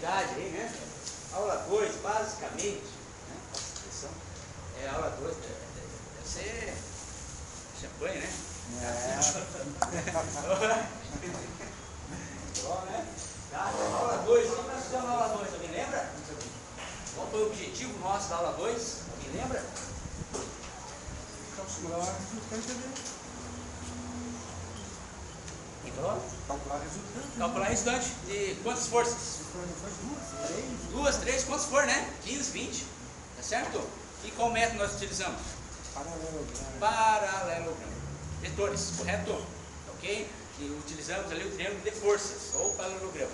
atividade aí, né? Aula 2, basicamente, né? Essa expressão é aula 2, deve ser champanhe, né? Bom, né? Tá? Aula 2, o que nós fizemos na aula 2? Alguém lembra? Qual foi o objetivo nosso da aula 2? Alguém lembra? Calcular resultante de quantas forças? Duas, três, quantas for, né? 15, 20, tá certo? E qual método nós utilizamos? Paralelogramo. Vetores, correto? Ok? E utilizamos ali o triângulo de forças, ou paralelogramo,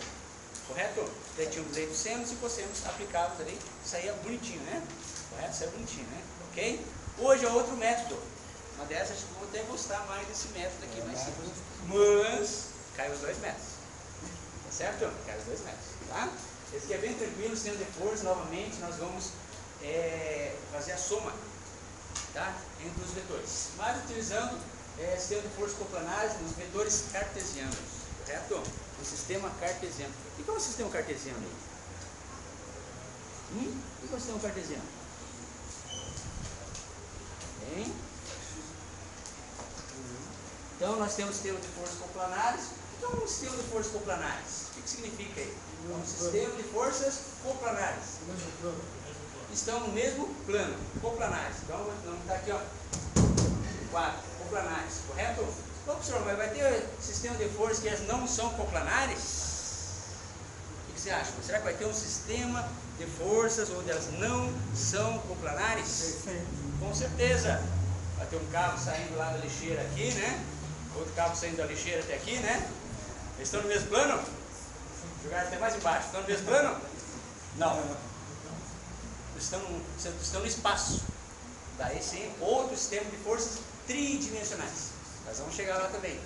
correto? Daí tinha os eixos senos e cossenos aplicados ali, saía bonitinho, né? Correto? Saía bonitinho, né? Ok? Hoje é outro método. Uma dessas, acho que vou até gostar mais desse método aqui, mas cai os dois métodos, tá certo? Cai os dois métodos, tá? Esse aqui é bem tranquilo, sistema de força. Novamente nós vamos fazer a soma, tá? Entre os vetores, mas utilizando sistema de força coplanares nos vetores cartesianos, correto? O sistema cartesiano. E qual é o sistema cartesiano aí? O que é o sistema cartesiano? Bem? Então nós temos sistema de forças coplanares. O que é um sistema de forças coplanares? O que significa aí? É um sistema de forças coplanares. Estão no mesmo plano, coplanares. Então vamos estar aqui, ó, 4 coplanares, correto? Bom, professor, mas vai ter sistema de forças que elas não são coplanares? O que você acha? Será que vai ter um sistema de forças onde elas não são coplanares? Com certeza. Vai ter um cabo saindo lá da lixeira aqui, né? Outro cabo saindo da lixeira até aqui, né? Eles estão no mesmo plano? Jogar até mais embaixo. Estão no mesmo plano? Não. Estão no espaço. Daí sim, outro sistema de forças tridimensionais. Nós vamos chegar lá também.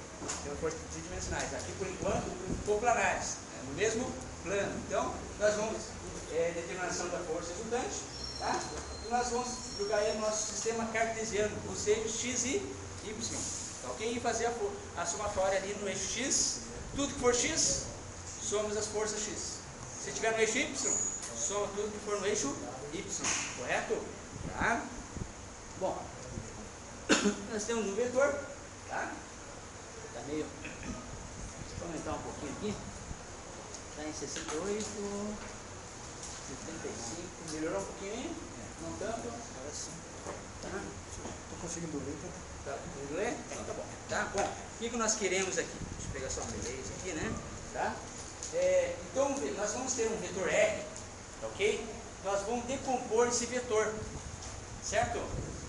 Tem forças tridimensionais. Aqui por enquanto, coplanares, né? No mesmo plano. Então, nós vamos determinação da força resultante, tá? E nós vamos jogar aí no nosso sistema cartesiano, os eixos x e y. Tá, ok? E fazer a somatória ali no eixo x. Tudo que for x, somos as forças x. Se tiver no eixo y, soma tudo que for no eixo y, correto? Tá? Bom, nós temos um vetor, tá? Tá meio... Deixa eu aumentar um pouquinho aqui. Está em 68, 75, melhorou um pouquinho aí? Não tanto? Agora sim. Tá? Estou conseguindo ler, tá? Tá conseguindo ler? Então tá bom. Tá? Bom, o que nós queremos aqui? Deixa eu pegar só uma beleza aqui, né? Tá? Então, nós vamos ter um vetor R, ok? Nós vamos decompor esse vetor, certo?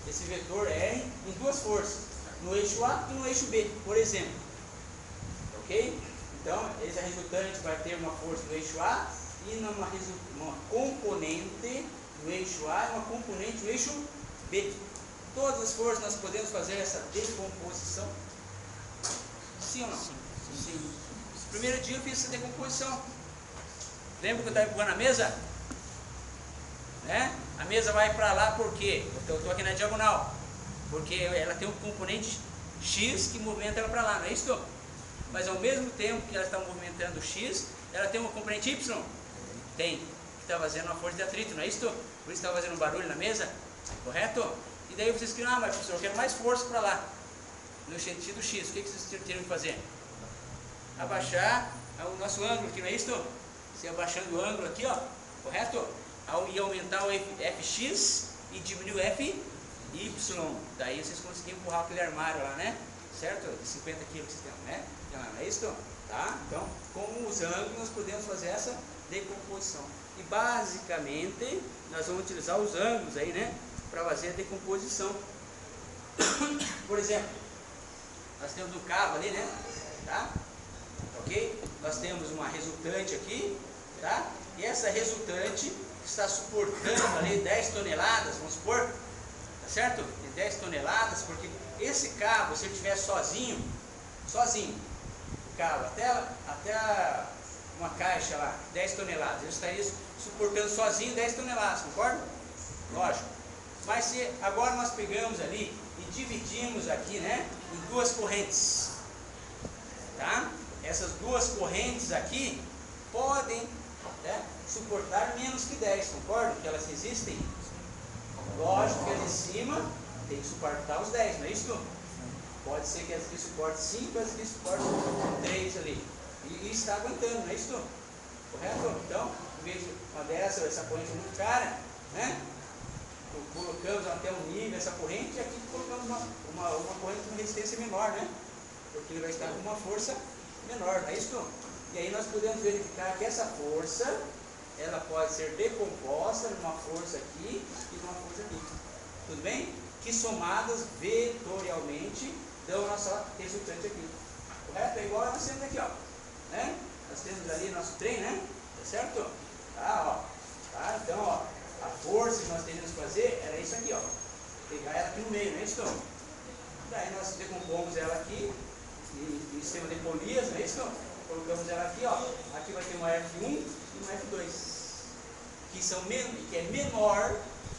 Esse vetor R em duas forças, no eixo A e no eixo B, por exemplo, ok? Então, essa resultante vai ter uma força no eixo A e uma componente no eixo A e uma componente no eixo B. Todas as forças nós podemos fazer essa decomposição? Sim ou não? Sim. No primeiro dia eu fiz essa decomposição. Lembra que eu estava empurrando a mesa? Né? A mesa vai para lá por quê? Eu estou aqui na diagonal. Porque ela tem um componente X que movimenta ela para lá, não é isso? Mas ao mesmo tempo que ela está movimentando o X, ela tem uma componente Y? Tem. Que está fazendo uma força de atrito, não é isso? Por isso está fazendo um barulho na mesa, correto? E daí vocês criam, mas professor, eu quero mais força para lá. No sentido X, o que vocês teriam que fazer? Abaixar o nosso ângulo aqui, não é isso? Você abaixando o ângulo aqui, ó, correto? E aumentar o Fx e diminuir o Fy. Daí vocês conseguiram empurrar aquele armário lá, né? Certo? De 50 quilos que vocês têm, né? Não é isso? Tá? Então, com os ângulos nós podemos fazer essa decomposição. E basicamente, nós vamos utilizar os ângulos aí, né? Para fazer a decomposição. Por exemplo, nós temos um cabo ali, né? Tá? Ok? Nós temos uma resultante aqui, tá? E essa resultante está suportando ali 10 toneladas, vamos supor, tá certo? De 10 toneladas, porque esse cabo, se ele estiver sozinho, o cabo, até uma caixa lá, 10 toneladas, ele estaria suportando sozinho 10 toneladas, concorda? Lógico. Mas se agora nós pegamos ali e dividimos aqui, né, em duas correntes, tá? Essas duas correntes aqui podem, né, suportar menos que 10, concordam? Que elas resistem? Lógico que a de cima tem que suportar os 10, não é isso? Pode ser que as aqui suportem 5, as aqui suportem 3 ali. E está aguentando, não é isso? Correto? Então, em vez de uma dessa, essa corrente é muito cara, né? Colocamos até um nível essa corrente e aqui colocamos uma corrente com resistência menor, né? Porque ele vai estar com uma força menor, não é isso? E aí nós podemos verificar que essa força, ela pode ser decomposta numa força aqui e numa força aqui. Tudo bem? Que somadas vetorialmente dão a nossa resultante aqui. Correto? É igual nós temos aqui, ó. Né? Nós temos ali nosso trem, né? Tá certo? Tá, ó. Tá? Então, ó, a força que nós teríamos que fazer era isso aqui, ó. Pegar ela aqui no meio, não é isso? Daí nós decompomos ela aqui em sistema de polias, não é isso? Colocamos ela aqui, ó. Aqui vai ter uma F1 e uma F2, que é menor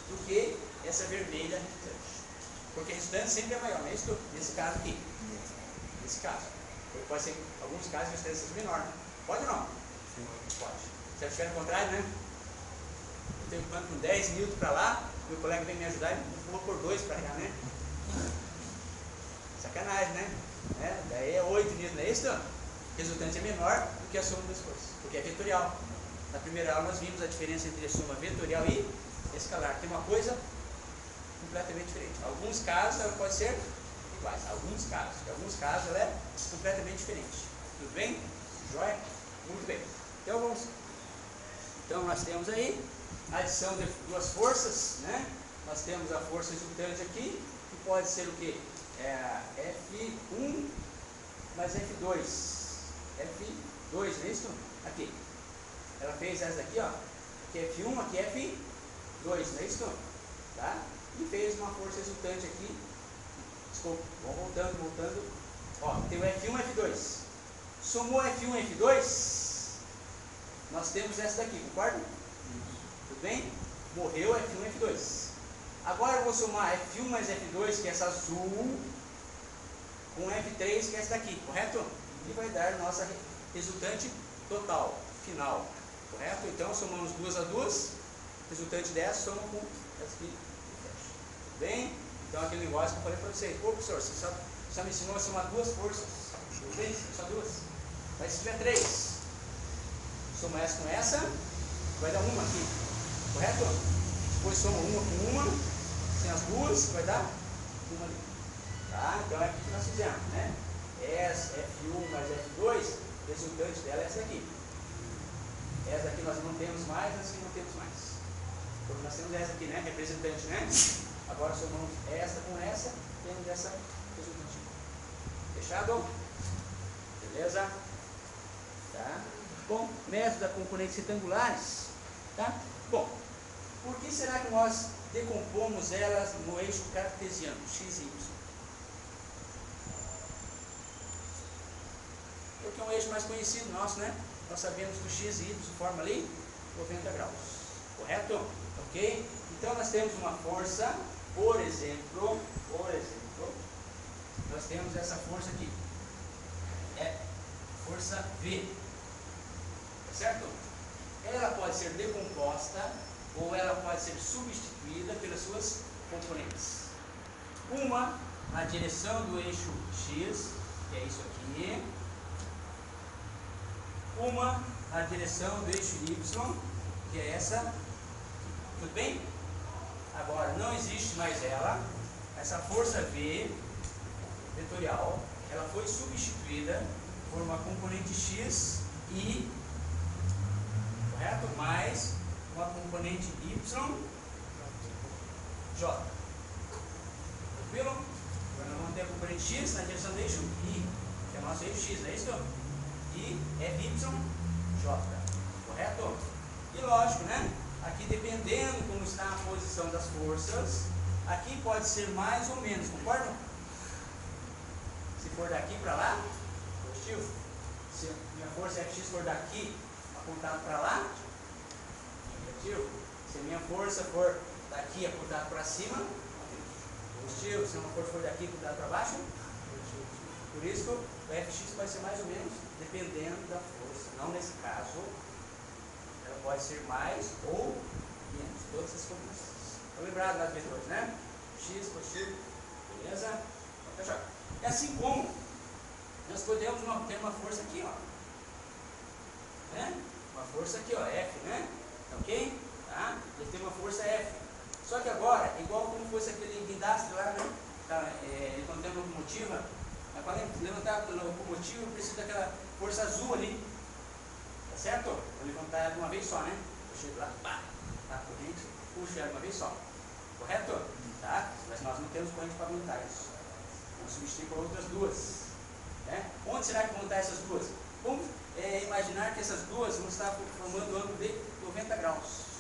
do que essa vermelha resultante. Porque a resultante sempre é maior, não é isso? Nesse caso aqui. Nesse caso. Porque pode ser, em alguns casos, a resultante seja menor, né? Pode ou não? Sim. Pode. Se estiver no contrário, né? Eu tenho quanto com 10 Newton para lá, meu colega vem me ajudar e pula por 2 para cá, né? Sacanagem, né? Daí é 8 Newton, não é isso? O resultante é menor do que a soma das forças, porque é vetorial. Na primeira aula nós vimos a diferença entre a soma vetorial e escalar. Tem uma coisa completamente diferente. Em alguns casos ela pode ser iguais. Em alguns casos ela é completamente diferente. Tudo bem? Joia? Muito bem. Então nós temos aí a adição de duas forças, né? Nós temos a força resultante aqui, que pode ser o quê? F1 mais F2. F2, não é isso? Aqui. Ela fez essa daqui, ó. Aqui é F1, aqui é F2, não é isso? Tá? E fez uma força resultante aqui. Desculpa, vamos voltando. Ó, tem o F1 e F2. Somou F1 e F2, nós temos essa daqui, concorda? Tudo bem? Morreu F1 e F2. Agora eu vou somar F1 mais F2, que é essa azul, com F3, que é essa daqui, correto? E vai dar nossa resultante total, final, correto? Então somamos 2 a 2, resultante dessa soma com essa aqui. Tudo bem? Então aquele negócio que eu falei para vocês, pô professor, você só me ensinou a somar duas forças, tudo bem? Só duas. Mas se tiver 3, soma essa com essa, vai dar uma aqui, correto? Depois soma uma com uma, sem as duas, vai dar uma ali. Tá? Então é o que nós fizemos, né? Essa F1 mais F2, resultante dela é essa aqui. Essa aqui nós não temos mais, essa aqui não temos mais. Porque nós temos essa aqui, né? Representante, né? Agora somamos essa com essa, temos essa resultante. Fechado? Beleza? Tá? Bom, método da componentes retangulares. Tá? Bom, por que será que nós decompomos elas no eixo cartesiano, x e y? Porque é um eixo mais conhecido nosso, né? Nós sabemos que o x e y formam ali 90 graus. Correto? Ok? Então nós temos uma força, por exemplo, nós temos essa força aqui. É força V. Certo? Ela pode ser decomposta ou ela pode ser substituída pelas suas componentes. Uma na direção do eixo X, que é isso aqui. Uma na direção do eixo Y, que é essa. Tudo bem? Agora, não existe mais ela. Essa força V, vetorial, ela foi substituída por uma componente X e, correto? Mais uma componente Y, J. Tranquilo? Agora nós vamos ter a componente X na direção do eixo I, que é o nosso eixo X, não é isso? E FY, J. Correto? E lógico, né? Aqui dependendo como está a posição das forças, aqui pode ser mais ou menos, concordam? Se for daqui para lá, positivo. Se minha força Fx for daqui apontado para lá, negativo. Se a minha força for daqui apontado para cima, positivo. Se a minha força for daqui apontado para baixo, positivo. Por isso o Fx vai ser mais ou menos dependendo da força. Não nesse caso, ela pode ser mais ou menos. Todas essas combinações. Estão lembrados das vetores, né? X positivo, beleza? Pode fechar. E assim como nós podemos ter uma força aqui, ó. Né? Uma força aqui, ó, F, né? Tá ok? Tá? Ele tem uma força F. Só que agora, igual como fosse aquele guindaste lá, né? Tá, ele não tem uma locomotiva. Mas para levantar a locomotiva, precisa daquela força azul ali. Tá certo? Vou levantar ela de uma vez só, né? Eu chego lá, pá, tá, corrente, puxo ela de uma vez só. Correto? Tá? Mas nós não temos corrente para aumentar isso. Vamos substituir por outras duas. Né? Onde será que vão estar essas duas? Vamos imaginar que essas duas vão estar formando um ângulo de 90 graus.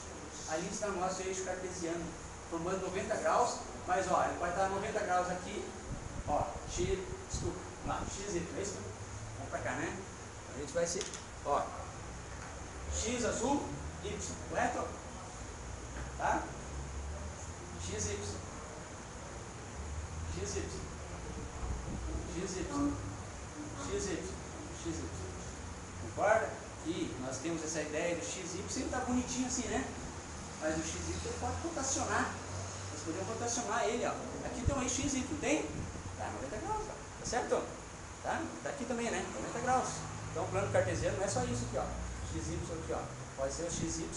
Ali está o nosso eixo cartesiano, formando 90 graus, mas ó, ele vai estar 90 graus aqui, ó, x, desculpa, lá, x, y, é isso? Vamos para cá, né? A gente vai ser, ó, x azul, y, correto? Tá? x, y, x, y, x, y, x, y, x, y, concorda? E nós temos essa ideia do x, y, sempre está bonitinho assim, né? Mas o XY pode rotacionar. Nós podemos rotacionar ele, ó. Aqui tem um eixo XY, tem? Tá, 90 graus, ó. Tá certo? Tá? Daqui também, né? 90 graus. Então o plano cartesiano não é só isso aqui, ó. XY aqui, ó. Pode ser o XY,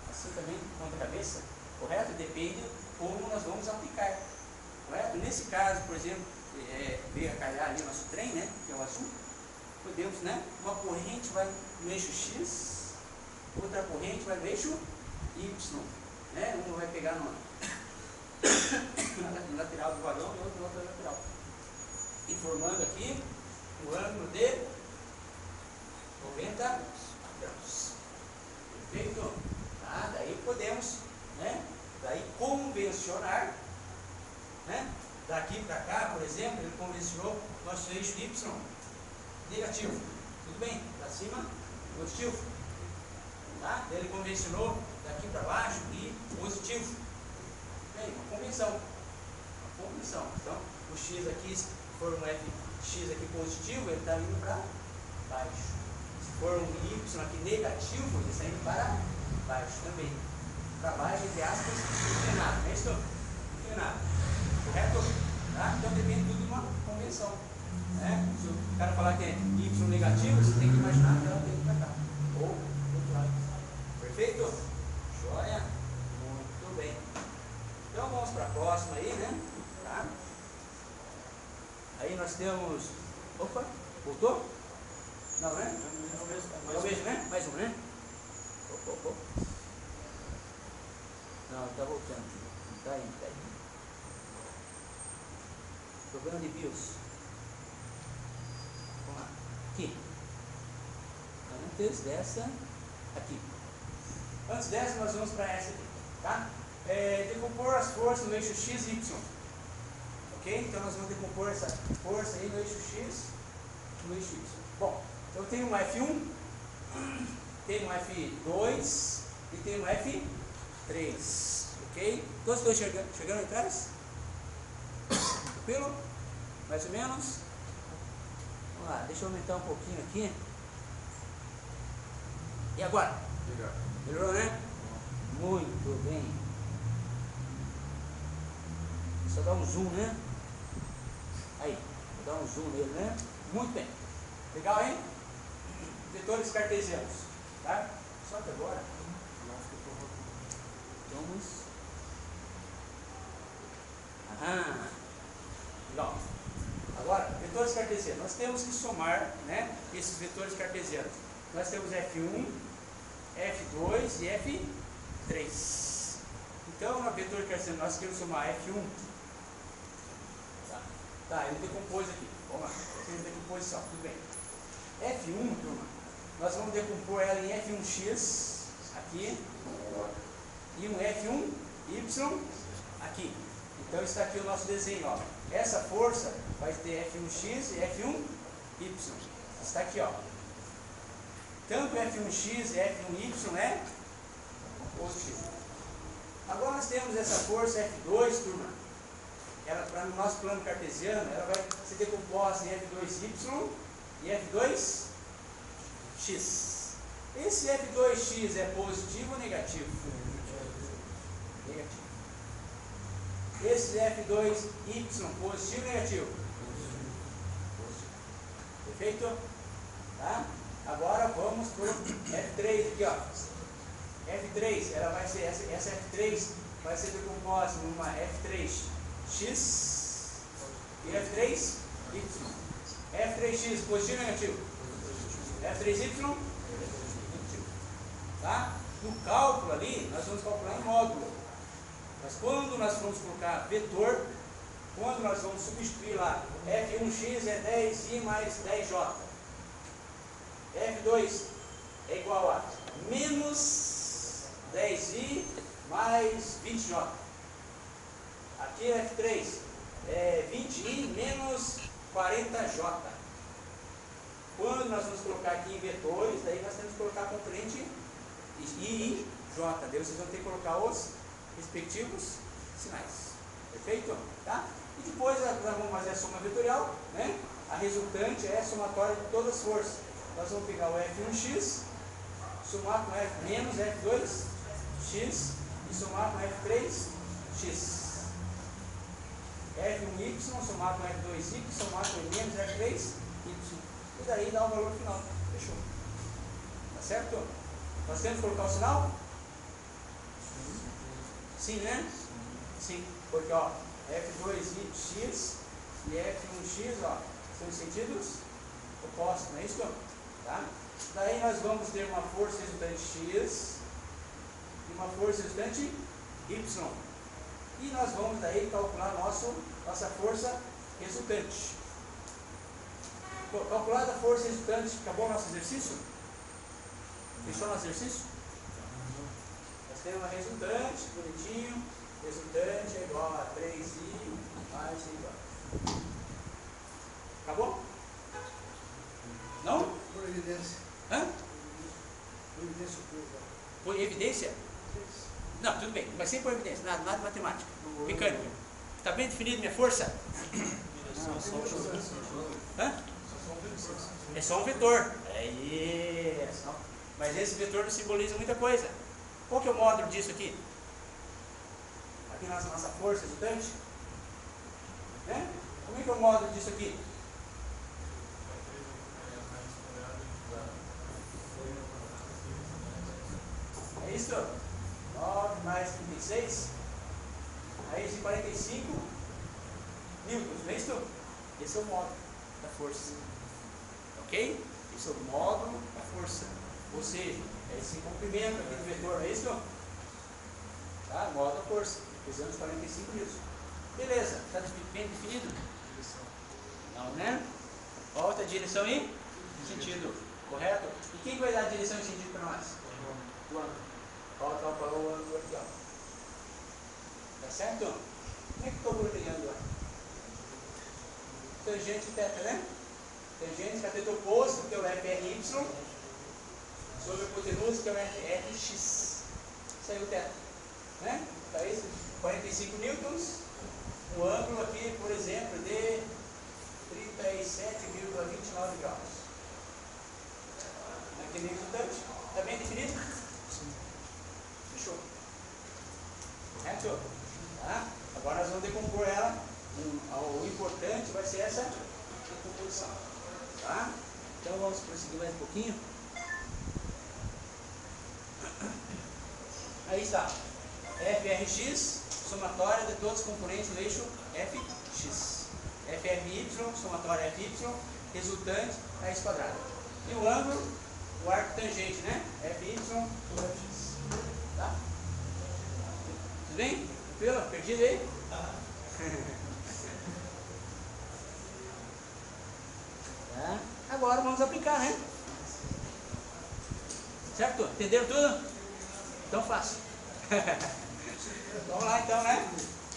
assim também, contra a cabeça. Correto? Depende como nós vamos aplicar. Correto? Nesse caso, por exemplo, veio a calhar ali o nosso trem, né? Que é o azul. Podemos, né? Uma corrente vai no eixo X, outra corrente vai no eixo Y, né? Um vai pegar no lateral do vagão e outro na outra lateral. E formando aqui o ângulo de 90 graus. Perfeito? Tá? Daí podemos, né? Daí convencionar, né? Daqui para cá, por exemplo, ele convencionou nosso eixo Y negativo. Tudo bem? Para cima, positivo. Tá? Ele convencionou daqui para baixo e positivo. Bem, uma convenção. Uma convenção. Então, o x aqui, se for um fx aqui positivo, ele está indo para baixo. Se for um y aqui negativo, ele está indo para baixo também. Para baixo, entre aspas, inclinado. Não é isso? Inclinado. Correto? Tá? Então, depende tudo de uma convenção. Né? Se o cara falar que é y negativo, você tem que imaginar que ela tem que ir para cá. Ou do outro lado. Perfeito? Joia? Muito bem. Então vamos para a próxima aí, né? Tá? Aí nós temos. Opa, voltou? Não, né? Talvez, né? Mais um, né? Opa. Não, está voltando. Está indo, está indo. Problema de BIOS. Vamos lá. Aqui. Antes dessa. Aqui. Antes dessa, nós vamos para essa aqui. Tá? Decompor as forças no eixo X e Y. Ok? Então nós vamos decompor essa força aí no eixo X e no eixo Y. Bom, então eu tenho um F1, tenho um F2 e tenho um F3. Ok? Todos estão chegando aí atrás? Tranquilo? Mais ou menos? Vamos lá, deixa eu aumentar um pouquinho aqui. E agora? Melhorou, né? Muito bem. Só dá um zoom, né? Aí, vou dar um zoom nele, né? Muito bem. Legal, hein? Vetores cartesianos. Tá? Só que agora. Vamos. Aham. Legal. Agora, vetores cartesianos. Nós temos que somar, né, esses vetores cartesianos. Nós temos F1, F2 e F3. Então, no vetor cartesiano, nós queremos somar F1. Tá, ele decompôs aqui. Vamos lá, ele decomposição, tudo bem. F1, turma, nós vamos decompor ela em F1x aqui e um F1y aqui. Então está aqui o nosso desenho, ó. Essa força vai ter F1x e F1y. Está aqui, ó. Tanto F1x e F1y é positivo. Agora nós temos essa força F2, turma. Ela, para o nosso plano cartesiano, ela vai ser decomposta em F2y e F2x. Esse F2x é positivo ou negativo? Negativo. Esse F2y, positivo ou negativo? Positivo. Perfeito? Tá? Agora vamos para o F3 aqui, ó. F3, ela vai ser, essa F3 vai ser decomposta numa F3x e F3y. F3x, positivo ou negativo? F3y? Negativo. Tá? No cálculo ali, nós vamos calcular em módulo. Mas quando nós vamos colocar vetor, quando nós vamos substituir lá, F1x é 10i mais 10j. F2 é igual a menos 10i mais 20j. Aqui F3 é 20i menos 40j. Quando nós vamos colocar aqui em vetores, daí nós temos que colocar a componente I e J. Daí vocês vão ter que colocar os respectivos sinais. Perfeito? Tá? E depois nós vamos fazer a soma vetorial, né? A resultante é a somatória de todas as forças. Nós vamos pegar o F1x, somar com F menos F2x e somar com F3x. F1y somar com F2y, somar com menos F3y. E daí dá o valor final. Fechou. Tá certo? Nós temos que colocar o sinal? Sim, né? Sim. Porque ó, F2x e F1x ó, são sentidos opostos, não é isso? Tá? Daí nós vamos ter uma força resultante x e uma força resultante y. E nós vamos daí calcular nossa força resultante. Calculada a força resultante, acabou o nosso exercício? Fechou o nosso exercício? Nós temos uma resultante, bonitinho. Resultante é igual a 3i mais igual. Acabou? Não? Por evidência. Hã? Por evidência pura. Por evidência? Não, tudo bem, mas sem por evidência, nada de matemática. Mecânica. Está bem definido minha força? Hã? É só um vetor. É isso. Mas esse vetor não simboliza muita coisa. Qual que é o módulo disso aqui? Aqui nossa força resultante. Né? Como é que é o módulo disso aqui? É isso? 9 mais 36. Aí esse 45 newtons, não é isso? Esse é o módulo da força. Ok? Esse é o módulo da força. Ou seja, é esse comprimento aqui do vetor, não é isso? Tá? Módulo da força. Precisamos de 45 newtons. Beleza, está bem definido? Não, né? Volta a direção e sentido. Correto? E quem vai dar a direção e sentido para nós? O ângulo. Volta para o ângulo aqui, ó. Tá certo? Como é que estou bloqueando lá? Tangente θ, né? Tangente cateto oposto, que é o FRY, sobre a hipotenusa, que é o FX. Saiu o θ. Né? Tá isso? 45 newtons. Um ângulo aqui, por exemplo, de 37,29 graus. Aquele resultante. Está bem definido? Sim. Fechou. Correto? Tá? Agora nós vamos decompor ela. O importante vai ser essa decomposição. Tá? Então vamos prosseguir mais um pouquinho. Aí está. FRX, somatória de todos os componentes do eixo FX. FRY, somatória FY, resultante raiz quadrada. E o ângulo, o arco tangente, né? FY por FX. Tá? Tudo bem? Tranquilo? Perdido aí? Tá. Agora vamos aplicar, né? Certo? Entenderam tudo? Então fácil. Vamos lá então, né?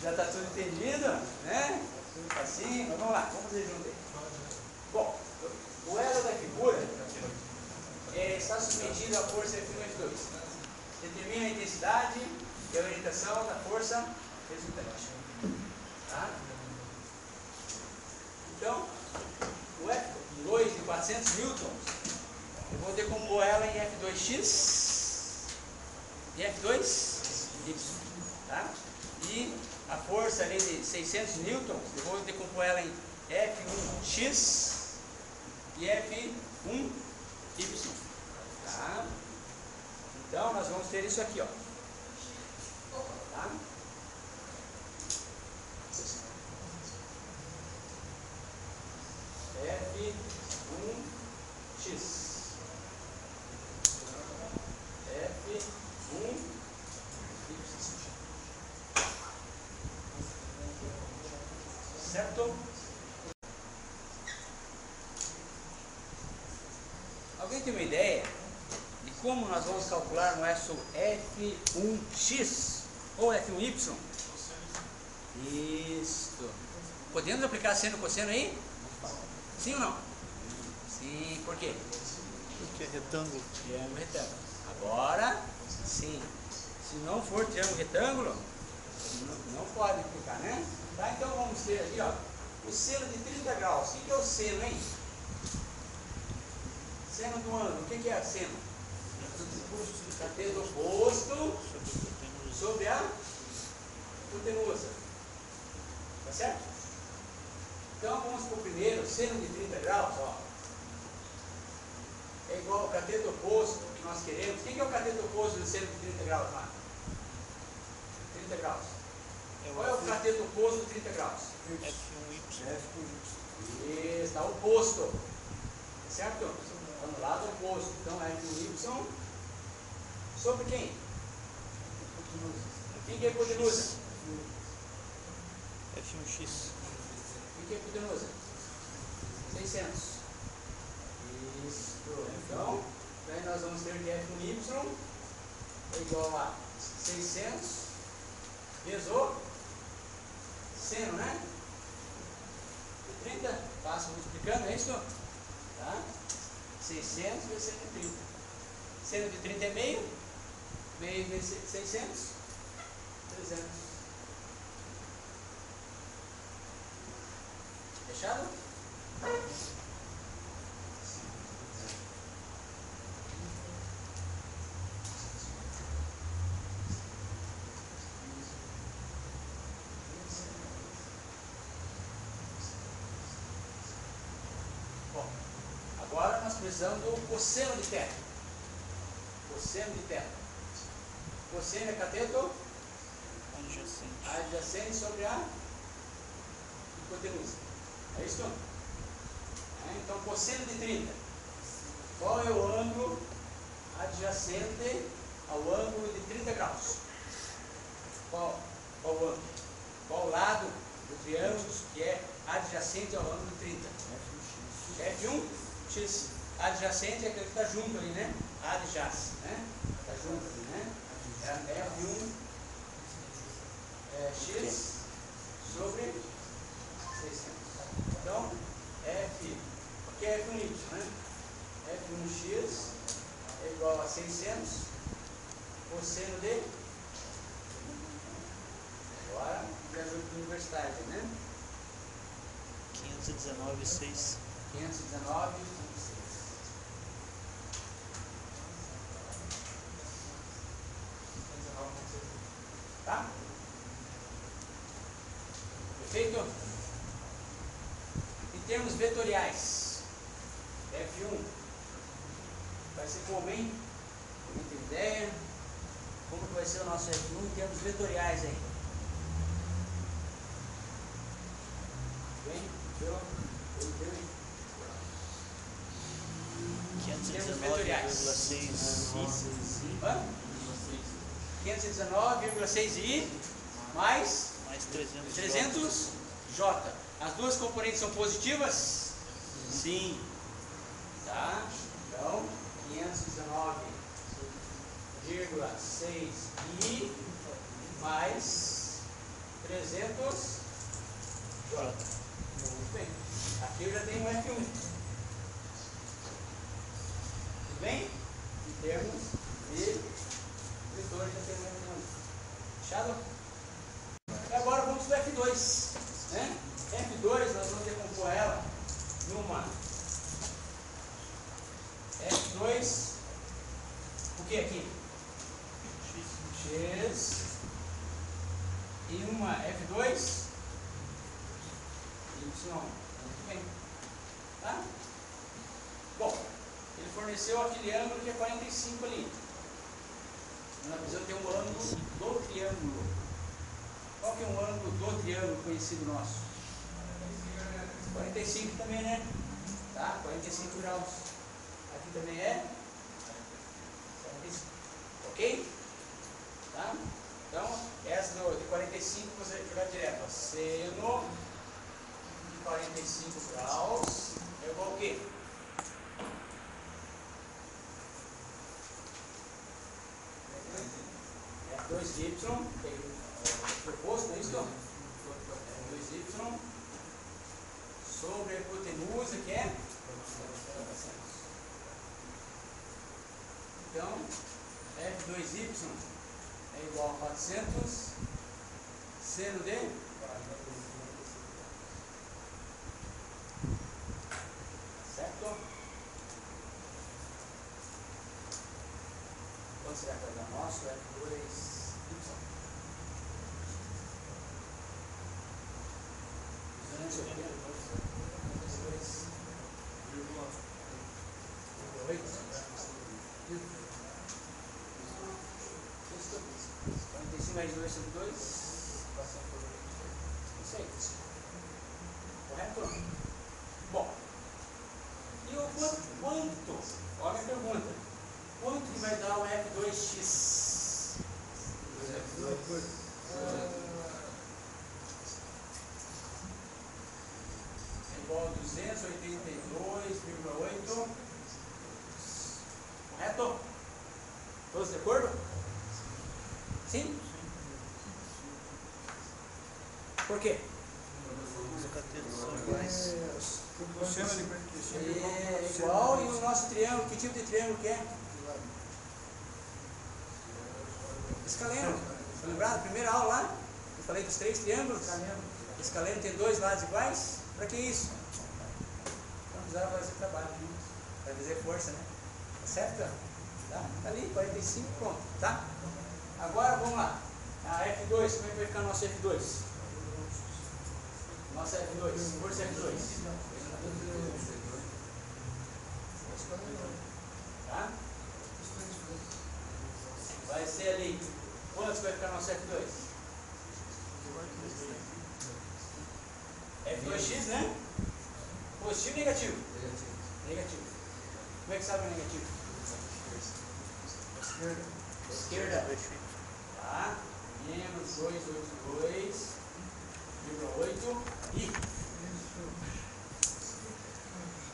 Já está tudo entendido, né? Tudo facinho. Vamos lá, vamos fazer junto aí. Bom, o elo da figura está submetido à força F1 e F2. Determina a intensidade e a orientação da força resultante. Tá? Então, o F2 de 400 newtons eu vou decompor ela em F2x e F2y, tá? E a força ali de 600 newtons, eu vou decompor ela em F1x e F1y, tá? Então, nós vamos ter isso aqui, ó. Tá? F1x, F1y, certo? Alguém tem uma ideia de como nós vamos calcular nosso F1x ou F1y? Isso. Podemos aplicar seno e cosseno aí? Sim ou não? Sim, por quê? Porque é retângulo. Triângulo retângulo. Agora, sim. Se não for triângulo retângulo, não pode aplicar, né? Tá, então vamos ter aqui, ó, o seno de 30 graus. O que é o seno, hein? Seno do ângulo. O que é seno? Cateto oposto sobre a hipotenusa. Tá certo? Então vamos para o primeiro, seno de 30 graus, ó. É igual ao cateto oposto que nós queremos. O que é o cateto oposto do seno de 30 graus, Marcos? 30 graus. Qual é o cateto oposto de 30 graus? F1y. Isso, está oposto. Tá certo? Está no lado oposto. Então F1y sobre quem? Quem que é hipotenusa? F1x. Quem que é hipotenusa? 600. Isso. Então, daí nós vamos ter que F1y é igual a 600 vezes o seno, né? De 30, passo multiplicando, é isso? Tá? 600 vezes seno de 30. Seno de 30 é meio. Meio vezes 600, 300. Fechado? Bom, agora nós precisamos do cosseno de θ. Cosseno de θ. Cosseno é cateto adjacente sobre a hipotenusa. É isso? Então, cosseno de 30. Qual é o ângulo adjacente ao ângulo de 30 graus? Qual o ângulo? Qual o lado do triângulo que é adjacente ao ângulo de 30? F1x. Adjacente é aquele que está junto ali, né? Adjace, né? Está junto ali, né? É F1x sobre 600. Então, porque é F1y, né? F1x é igual a 600 cosseno de. Agora, já ajuda para universitário, né? 519,6. 519,6. Tá? Perfeito? Em termos vetoriais, F1 vai ser como, hein? Alguém tem ideia? Como que vai ser o nosso F1 em termos vetoriais aí? Bem? Deu? 519,6i mais 300 J. As duas componentes são positivas? Sim. Tá? Então, 519,6i mais 300 J. Muito bem. Aqui eu já tenho um F1. Tudo bem? Em termos de vetor, já tenho um F1. Fechado? E agora vamos para o F2. Né? F2, nós vamos decompor ela numa F2 X e uma F2 Y. Muito bem. Tá? Bom, ele forneceu aquele ângulo que é 45 ali. Nós precisamos ter um ângulo do triângulo. Qual que é um ângulo do triângulo conhecido nosso? 45 também, né? Tá? 45 graus. Aqui também é 45. Ok? Tá? Então, essa de 45 você vai jogar direto. Ó. Seno de 45 graus é igual a quê? É 2y, que é proposto, não é isso? 2y sobre a hipotenusa, que é? Então, F2y é igual a 400 seno de 40. Certo? Quanto será que vai dar nosso F2y? Mais 2 sobre 2, isso aí, correto? Bom, e o quanto, olha a pergunta, quanto que vai dar o F2x? É igual a 282,8, correto? Todos de acordo? Sim? Por quê? Os catetos são iguais. É igual, e o nosso triângulo, que tipo de triângulo que é? Escaleno. Tá lembrado? Primeira aula lá? Eu falei dos 3 triângulos? Escaleno tem 2 lados iguais? Para que isso? Então precisava fazer trabalho, né? Para fazer força, né? Tá certo? Tá ali, 45, pronto, tá? Agora vamos lá. A F2, como é que vai ficar nosso F2? Nossa F2, força F2. Tá? Vai ser ali. Quantos vai ficar nosso F2? F2x, né? Positivo ou negativo? Negativo. Como é que sabe o negativo? Esquerda. Tá? Menos 282,8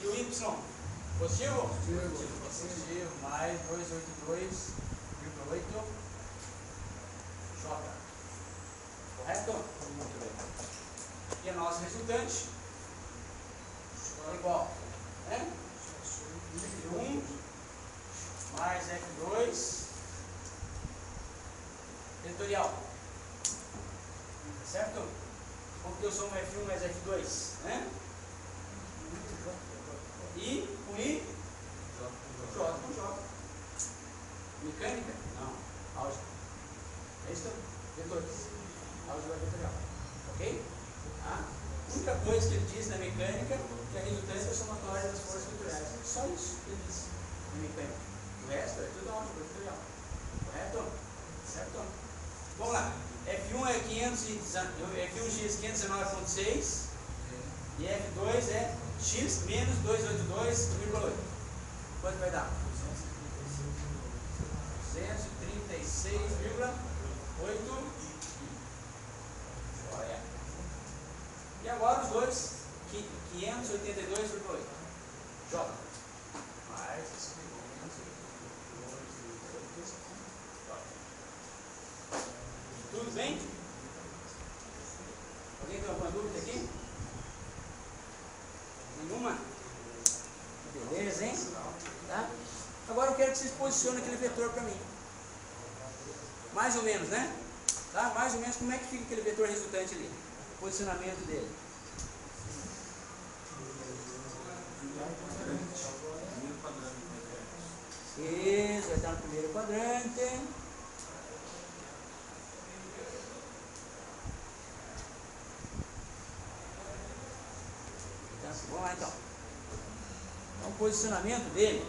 e o y? Positivo? Positivo, mais 282,8 J. Correto? Muito bem. E a nossa resultante é igual, né? 1 mais F2 vetorial. Certo? Como que eu somo F1 mais F2? Né? I com I, J com J. Mecânica? Não. Álgebra. É isso? Vetores. Álgebra vetorial. Ok? Tá? A única coisa que ele diz na mecânica é que a resultância é somatória das forças vetoriais. Só isso que ele diz na mecânica. O resto é tudo álgebra vetorial. Correto? Certo? Vamos lá. F1 é 519,6 e F2 é x menos 282,8. Quanto vai dar? 236,8. Olha. E agora os dois, 582,8. J. Mais 582,8. Tudo bem? Alguém tem alguma dúvida aqui? Nenhuma? Beleza, hein? Tá? Agora eu quero que vocês posicionem aquele vetor para mim. Mais ou menos, né? Tá? Mais ou menos como é que fica aquele vetor resultante ali? O posicionamento dele. Isso, vai estar no primeiro quadrante. posicionamento dele,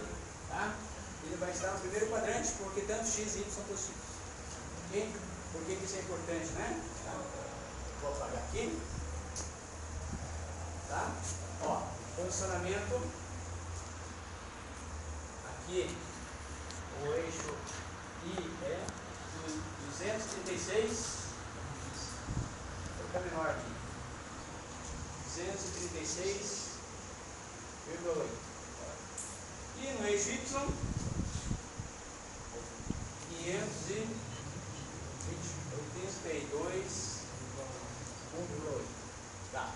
tá? Ele vai estar no primeiro quadrante, porque tanto x e y são positivos. Ok? Por que isso é importante, né? Tá? Vou apagar aqui. Tá? Ó, posicionamento. Aqui, o eixo I é 236. Vou ficar menor aqui. 236,8. E no eixo Y, 582,8. Tá.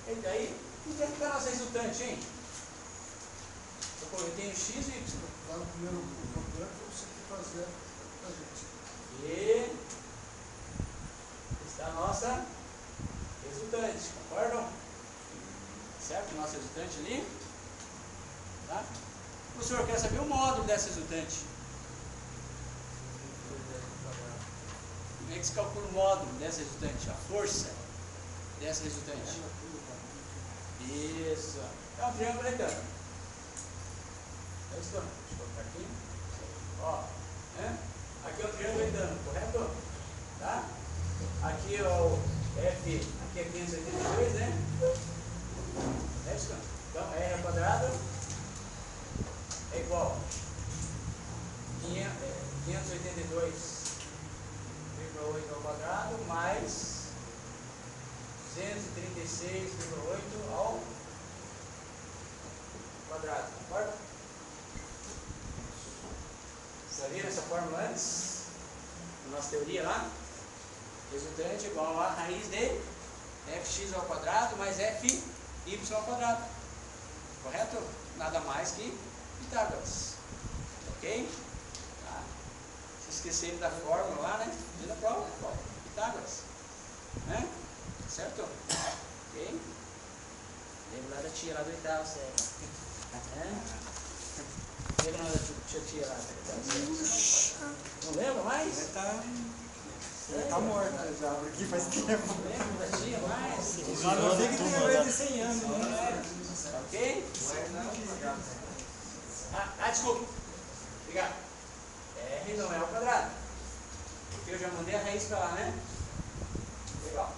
E daí, o que é que a nossa resultante, hein? Eu tenho x e y. Lá no primeiro campeonato, você tem que fazer a gente. E está a nossa resultante, concordam? Certo? Nossa resultante ali. Tá? O professor quer saber o módulo dessa resultante. Como é que se calcula o módulo dessa resultante? A força dessa resultante. Isso. É um triângulo retângulo. É isso, deixa eu colocar aqui. Ó, né? Aqui é o triângulo retângulo, correto? Tá? Aqui é o F, aqui é 582, né? É isso? Então, R ao quadrado é igual a 582,8 ao quadrado mais 236,8 ao quadrado, concorda? Já viram essa fórmula antes? Na nossa teoria lá? Resultante igual a raiz de fx ao quadrado mais fy ao quadrado. Correto? Nada mais que Pitágoras. Ok? Tá. Se esquecerem da fórmula lá, né? Dia da prova, Pitágoras. Né? Certo? Ok? Lembra lá da tia lá do oitavo, sério. Lembra lá da tia lá? Não lembra mais? Tá morto já, porque faz tempo. Lembra da tia mais? Só não sei que tem mais de 100 anos, né? Ok? Desculpa. Obrigado. R não é ao quadrado. Porque eu já mandei a raiz para lá, né? Legal.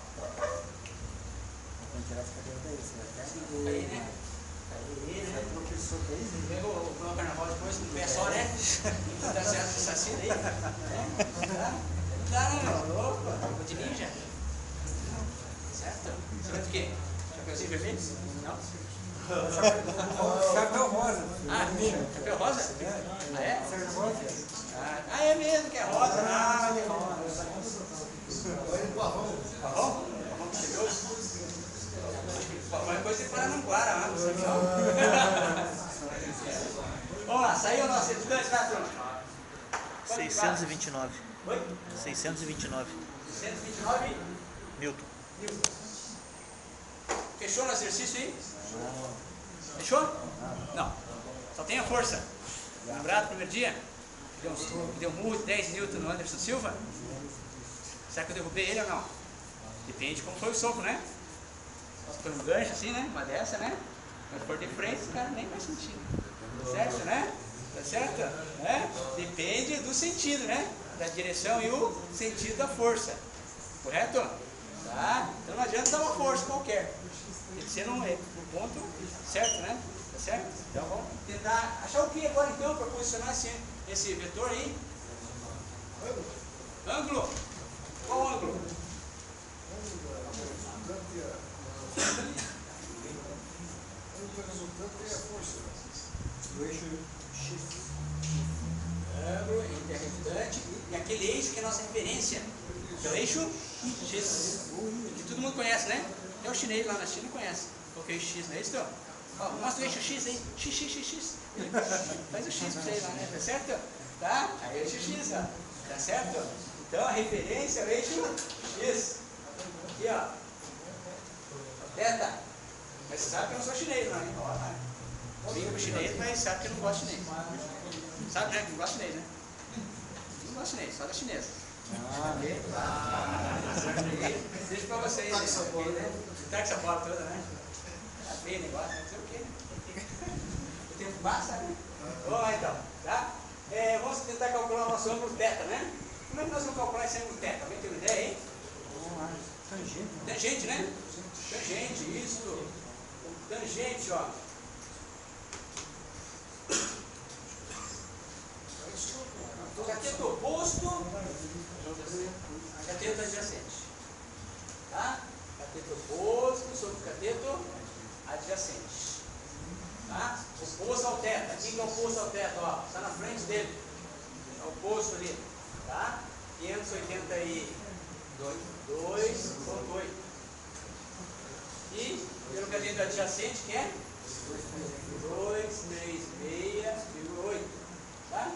Vamos tirar essa cadeira daí, você vai ficar Aí, né? Aí, né? professor daí, Pegou o carnaval depois com o pé só, né? Não dá certo essa cena aí. Não dá, né, meu? Opa, roupa de ninja. Certo? Você vai do quê? Chapeuzinho vermelho? Não? Chapéu rosa. Chapéu rosa? Ah, é? Chapéu rosa. Ah, é mesmo que é rosa. Ah, que é rosa. Olha o barrão. Barrão? Barrão misterioso? Qualquer coisa você para no Guara, lá, não sabe não. Vamos lá, saiu o nosso resultante, tá, turma? 629. Oi? 629. 629 Newton. Newton. Fechou no exercício aí? Fechou? Não. Só tem a força. Lembrado no primeiro dia? Deu um murro de 10 Newton no Anderson Silva? Será que eu derrubei ele ou não? Depende de como foi o soco, né? Se foi um gancho assim, né? Uma dessa, né? Mas for de frente, o cara nem vai sentir. Certo, né? Tá certo? É? Depende do sentido, né? Da direção e o sentido da força. Correto? Tá? Então não adianta dar uma força qualquer. Tem que ser no ponto certo, né? Tá certo? Então vamos tentar achar o que agora então para posicionar esse vetor aí? Ângulo. Qual ângulo? O resultante é a força. O eixo X. Ângulo entre a resultante e aquele eixo que é a nossa referência. Que é o eixo X. Que todo mundo conhece, né? Até o chinês lá na China conhece. Qual que é o X, não é isso? Ó, mostra o eixo X aí. X. Faz o X pra vocês lá, né? Tá certo? Tá? Aí é o eixo X, ó. Tá certo? Então a referência é o eixo X. Aqui, ó. Teta. Mas você sabe que eu não sou chinês, não, hein? Brinca com chinês, mas sabe que eu não gosto de chinês. Sabe, né? Que não gosto de chinês, né? Não gosto de chinês, só da chinesa. Deixa pra vocês. Tá com essa bola, né? Tá com essa bola toda, né? Tá feio o negócio, né? Não sei o quê. Eu tempo passa, né? Vamos lá então, tá? Vamos tentar calcular o nosso ângulo θ, né? Como é que nós vamos calcular esse ângulo θ? Alguém tem uma ideia aí? Tangente. Tangente, né? Tangente, isso. Tangente, ó. Cateto oposto, cateto adjacente. Tá? Cateto oposto sobre cateto adjacente. Tá? Oposto ao θ. Quem que é oposto ao θ? Ó, está na frente dele. É o oposto ali. Tá? 582,8. E pelo cateto adjacente, que é 236,8. Tá?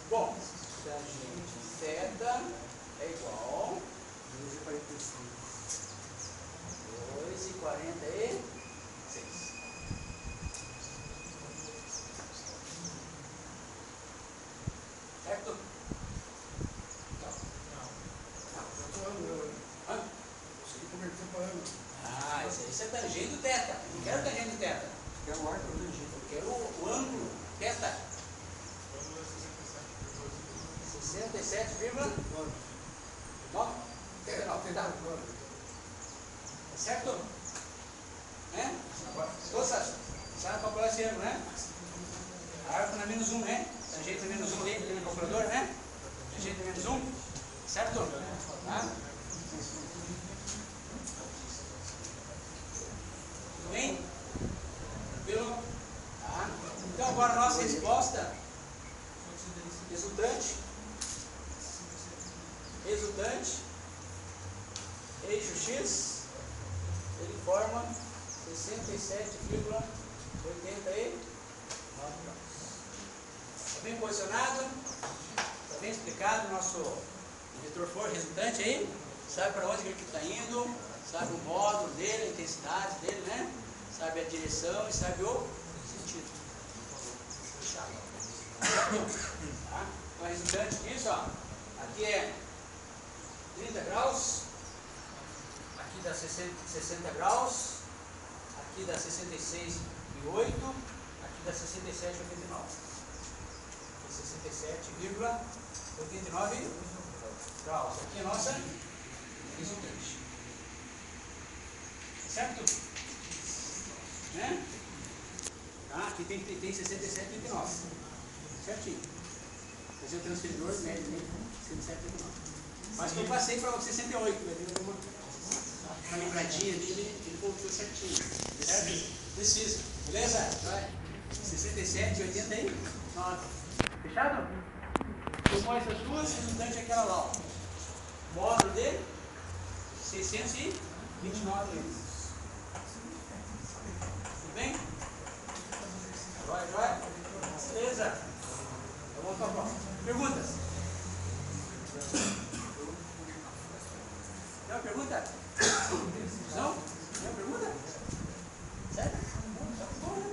Bom, tangente θ é igual 2,46. Certo? Isso é tangente do θ. Eu não quero tangente do θ. Eu quero o arco do tangente. Eu quero o ângulo θ. 67,9. Tá certo? Né? Todos sabem calcular esse ângulo, né? Arco na menos 1, né? Tangente na menos 1 ali no calculador, né? Tangente na menos 1. Certo? Tá? Tudo bem? Tranquilo? Tá? Então agora a nossa resposta resultante, eixo X, ele forma 67,89 graus. Está bem posicionado? Está bem explicado o nosso vetor for resultante aí? Sabe para onde ele está indo? Sabe o módulo dele, a intensidade dele, né? Sabe a direção e sabe o sentido. Tá? Então, resultante disso, ó, aqui é 30 graus, aqui dá 60 graus, aqui dá 66,8, aqui dá 67,89. 67,89 graus. Aqui é a nossa resultante. Certo? Né? Tá? Aqui tem 67,89. Certinho. Fazer o transferidor médio, 67,89. Mas que eu passei para 68, ele deu uma lembradinha dele, ele voltou certinho. Certo? Precisa. Beleza? Vai. 67,89. Fechado? Tomou essas duas, resultante é aquela lá, ó. Módulo dele, 629 litros. Tudo bem? Vai. Beleza? Então vamos para a próxima. Perguntas? Tem uma pergunta? Não? Tem uma pergunta? Sério? Tá bom, né?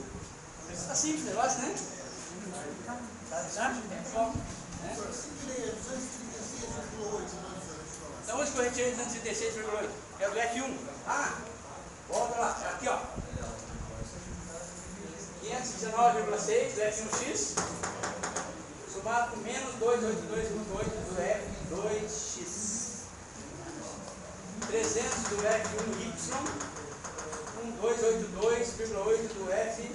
Está simples o negócio, né? Tá? Então vamos corrigir 236,8. É do F1. Ah, volta lá. Aqui, ó. 519,6 do F1x somado com menos 282,8 do F2x. 300 do F1y com 282,8 do F2y.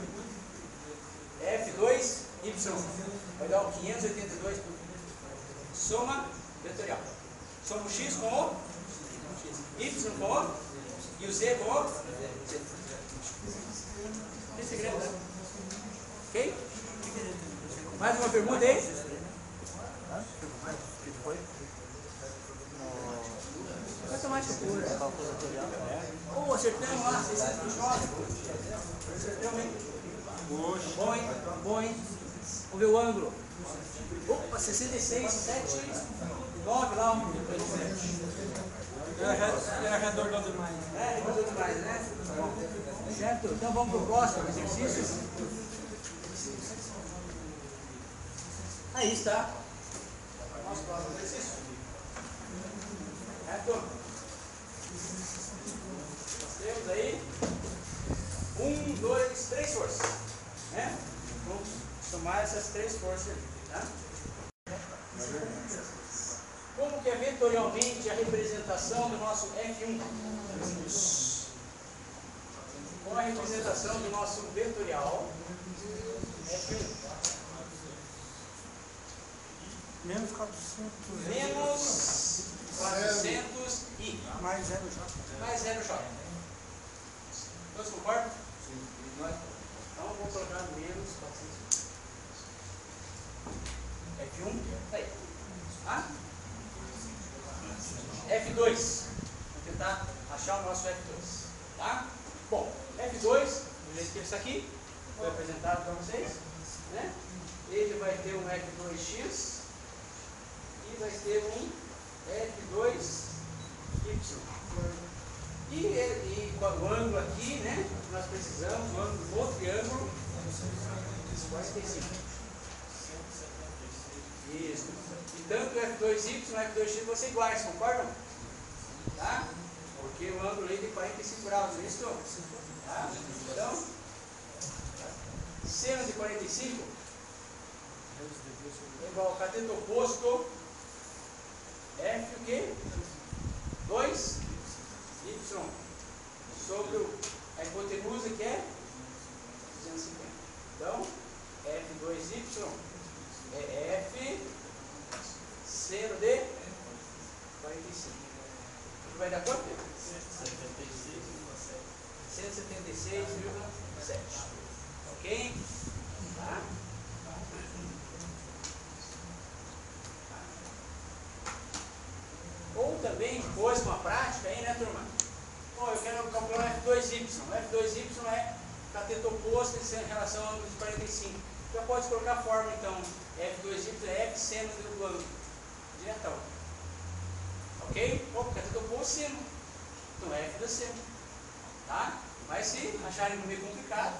Vai dar o 582. Soma vetorial. Soma o x com o y com o e o z com o z. Tem segredo, né? Ok? Mais uma pergunta aí? Matemática pura. Oh, acertamos lá, 629. Acertamos, hein? Bom, hein? Bom, hein? Vamos ver o ângulo. Opa, 66, 7, 9 lá. Era arredondou demais. Arredondou demais, né? Certo? Então vamos para o próximo exercício. Aí está. Nosso próximo exercício. Certo? Nós temos aí 1, 2, 3 forças. Né? Vamos essas três forças ali, tá? Como que é vetorialmente a representação do nosso F1? Qual a representação do nosso vetorial F1? Menos 400. Menos 400 i Mais 0 J. mais 0J. Todos concordam? Sim. Então vou colocar menos 400 i. F1, tá aí. Tá? F2. Vamos tentar achar o nosso F2. Tá? Bom, F2, do jeito que ele está aqui, foi apresentado para vocês, né? Ele vai ter um F2x e vai ter um F2y. E o ângulo aqui, né? Nós precisamos do ângulo do triângulo 45. Isso. E tanto F2y e F2x vão ser iguais, concordam? Tá? Porque o ângulo aí tem 45 graus, não é isso? Tá? Então, seno de 45 é igual ao cateto oposto F o quê? 2y sobre a hipotenusa que é 250. Então, F2y é F seno de 45. Vai dar quanto? 176,7. Ok? Tá? Ou também, depois, uma prática aí, né, turma? Bom, eu quero calcular o F2y. O F2y é cateto oposto em relação ao ângulo de 45. Já pode colocar a fórmula, então. F2y é F seno do ângulo. Diretão. Ok? Ou cateto oposto seno. Então, F da seno. Tá? Mas se acharem meio complicado,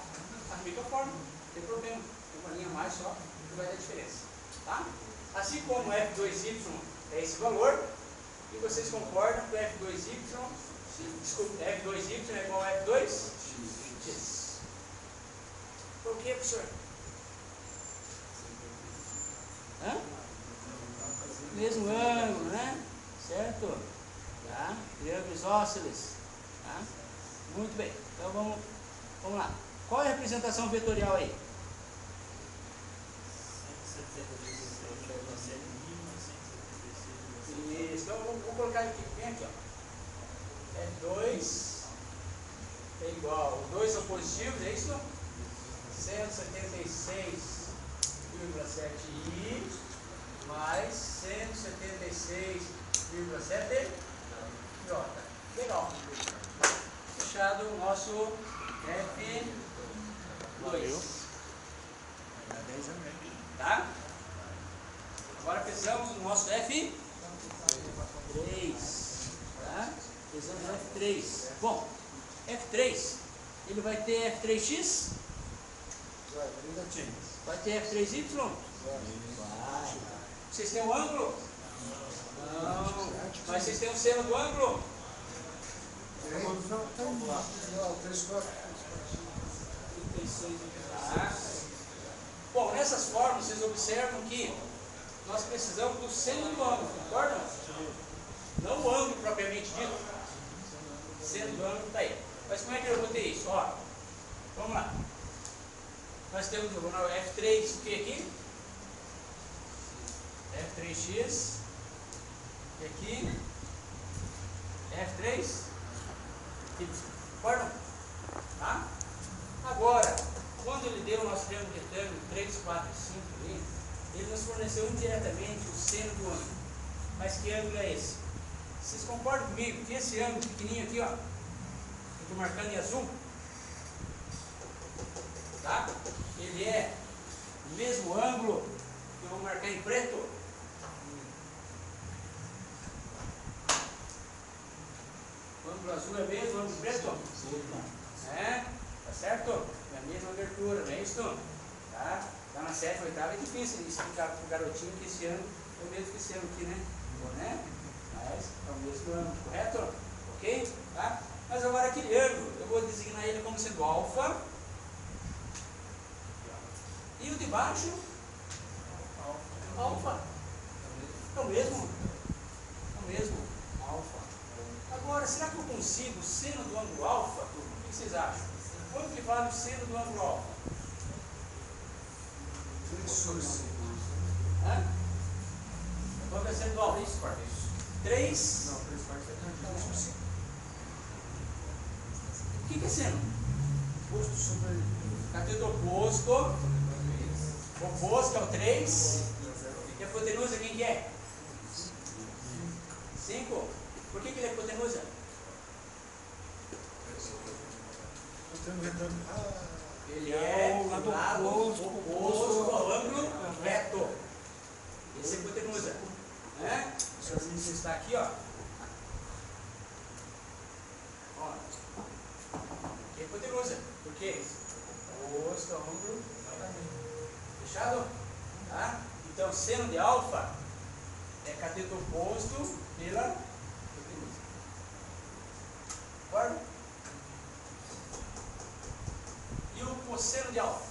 aplica a fórmula. Não tem problema. Tem uma linha a mais só que vai dar diferença. Tá? Assim como F2y é esse valor, e vocês concordam que F2y, desculpa, F2y é igual a F2x. Por que, professor? Hã? Mesmo ângulo, né? Certo? Tá? Triângulo isósceles. Tá? Muito bem. Então vamos lá. Qual é a representação vetorial aí? Isso. Então vou colocar aqui. Vem aqui, ó. F2 é igual. O 2 são positivos, é isso? 176,7i mais 176,7j. Legal. Fechado o nosso F2. Tá? Agora precisamos do nosso F3. Tá? Precisamos do F3. Bom, F3, ele vai ter F3x? Vai ter F3y? Vai. Vocês têm o ângulo? Não. Mas vocês têm o seno do ângulo? Tá. Bom, nessas formas vocês observam que nós precisamos do seno do ângulo, concordam? Não o ângulo propriamente dito. O seno do ângulo está aí. Mas como é que eu vou ter isso? Ó, vamos lá. Nós temos o F3, o que aqui? F3x. E aqui? F3. Concordam? Tá? Agora, quando ele deu o nosso triângulo retângulo 3, 4 e 5 ali, ele nos forneceu indiretamente o seno do ângulo. Mas que ângulo é esse? Vocês concordam comigo que esse ângulo pequenininho aqui, ó, eu estou marcando em azul, tá? Ele é o mesmo ângulo que eu vou marcar em preto. O ângulo azul é mesmo, o ângulo preto? É, tá certo? É a mesma abertura, não é isso? Tá? Tá na 7ª, 8ª, é difícil explicar para o garotinho que esse ano é o mesmo que esse ano aqui, né? Mas é o mesmo ângulo, correto? Ok? Tá? Mas agora aquele ângulo, eu vou designar ele como sendo alfa. E o de baixo, alfa. É o mesmo alfa. Agora, será que eu consigo o seno do ângulo alfa? O que vocês acham? Quanto que vale o seno do ângulo alfa? 3 sobre 5. Hã? Quanto é o seno do alfa? 3? Não, 3 quartos é 3 sobre 5. O que é seno? Posto sobre Cateto oposto. Oposto, que é o 3. E a hipotenusa, quem que é? 5. Por que ele é hipotenusa? eu tenho um retorno. Ele é o lado oposto ao ângulo reto. Esse é hipotenusa. Né? Isso está aqui, ó. Ó. Aqui é hipotenusa. Por quê? Oposto ao ângulo. Fechado? Tá? Então, seno de alfa é cateto oposto pela hipotenusa. Concorda? E o cosseno de alfa?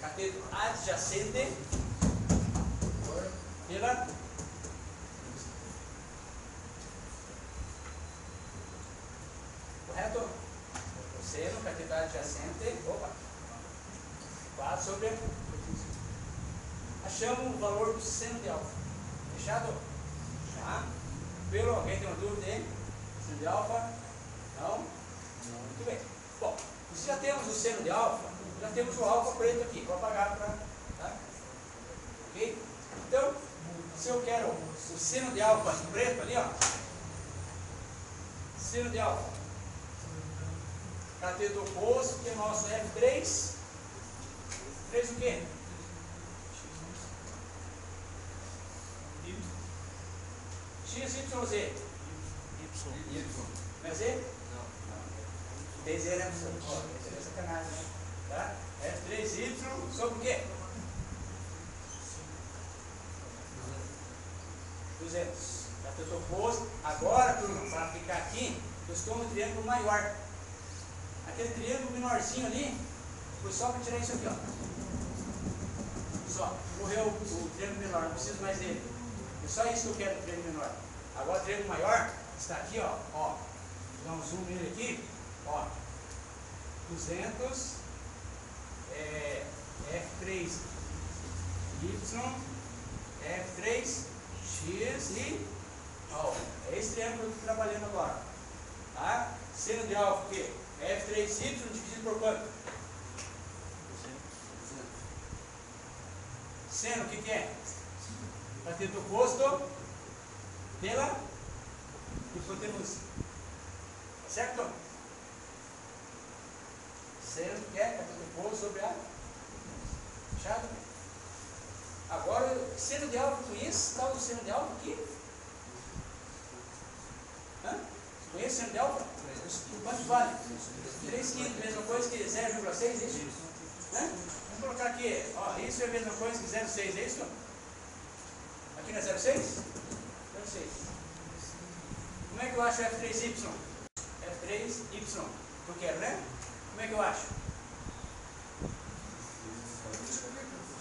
Cateto adjacente pela correto? Cosseno, cateto adjacente, 4 sobre. Achamos o valor do seno de alfa. Fechado? Tá? Pelo, alguém tem uma dúvida aí? Seno de alfa? Não? Muito bem. Bom, se já temos o seno de alfa, já temos o alfa preto aqui. Vou apagar para. Tá? Ok? Então, se eu quero o seno de alfa em preto ali, ó. Seno de alfa. Cateto oposto, que é nosso F3. 3 o quê? X, Y, Z. Não é Z? Não. Tem Z, né? Isso é sacanagem, né? Tá? F3Y sobre o quê? 200. Cateto oposto. Agora, turma, para ficar aqui, eu estou no triângulo maior. Aquele triângulo menorzinho ali, foi só para tirar isso aqui, ó. Só. Morreu o triângulo menor, não preciso mais dele. É só isso que eu quero do triângulo menor. Agora o triângulo maior está aqui, ó. Vou dar um zoom nele aqui. Ó. 200 F3Y, F3X e ó, é esse triângulo que eu estou trabalhando agora. Tá? Seno de alfa, o quê? F3Y dividido por quanto? Seno, o que é? Cateto oposto pela hipotenusa. Certo? Seno que é cateto oposto sobre a. Fechado? Agora, seno de alfa, conhece tal do seno de alfa aqui? Hã? Conhece o seno de alfa? Quanto vale? 3 quintos, mesma coisa que 0,6, é isso? Né? Vamos colocar aqui, ó, isso é a mesma coisa que 0,6, é isso? Aqui não é 0,6? 0,6. Como é que eu acho F3Y? F3Y, que eu quero, né? Como é que eu acho?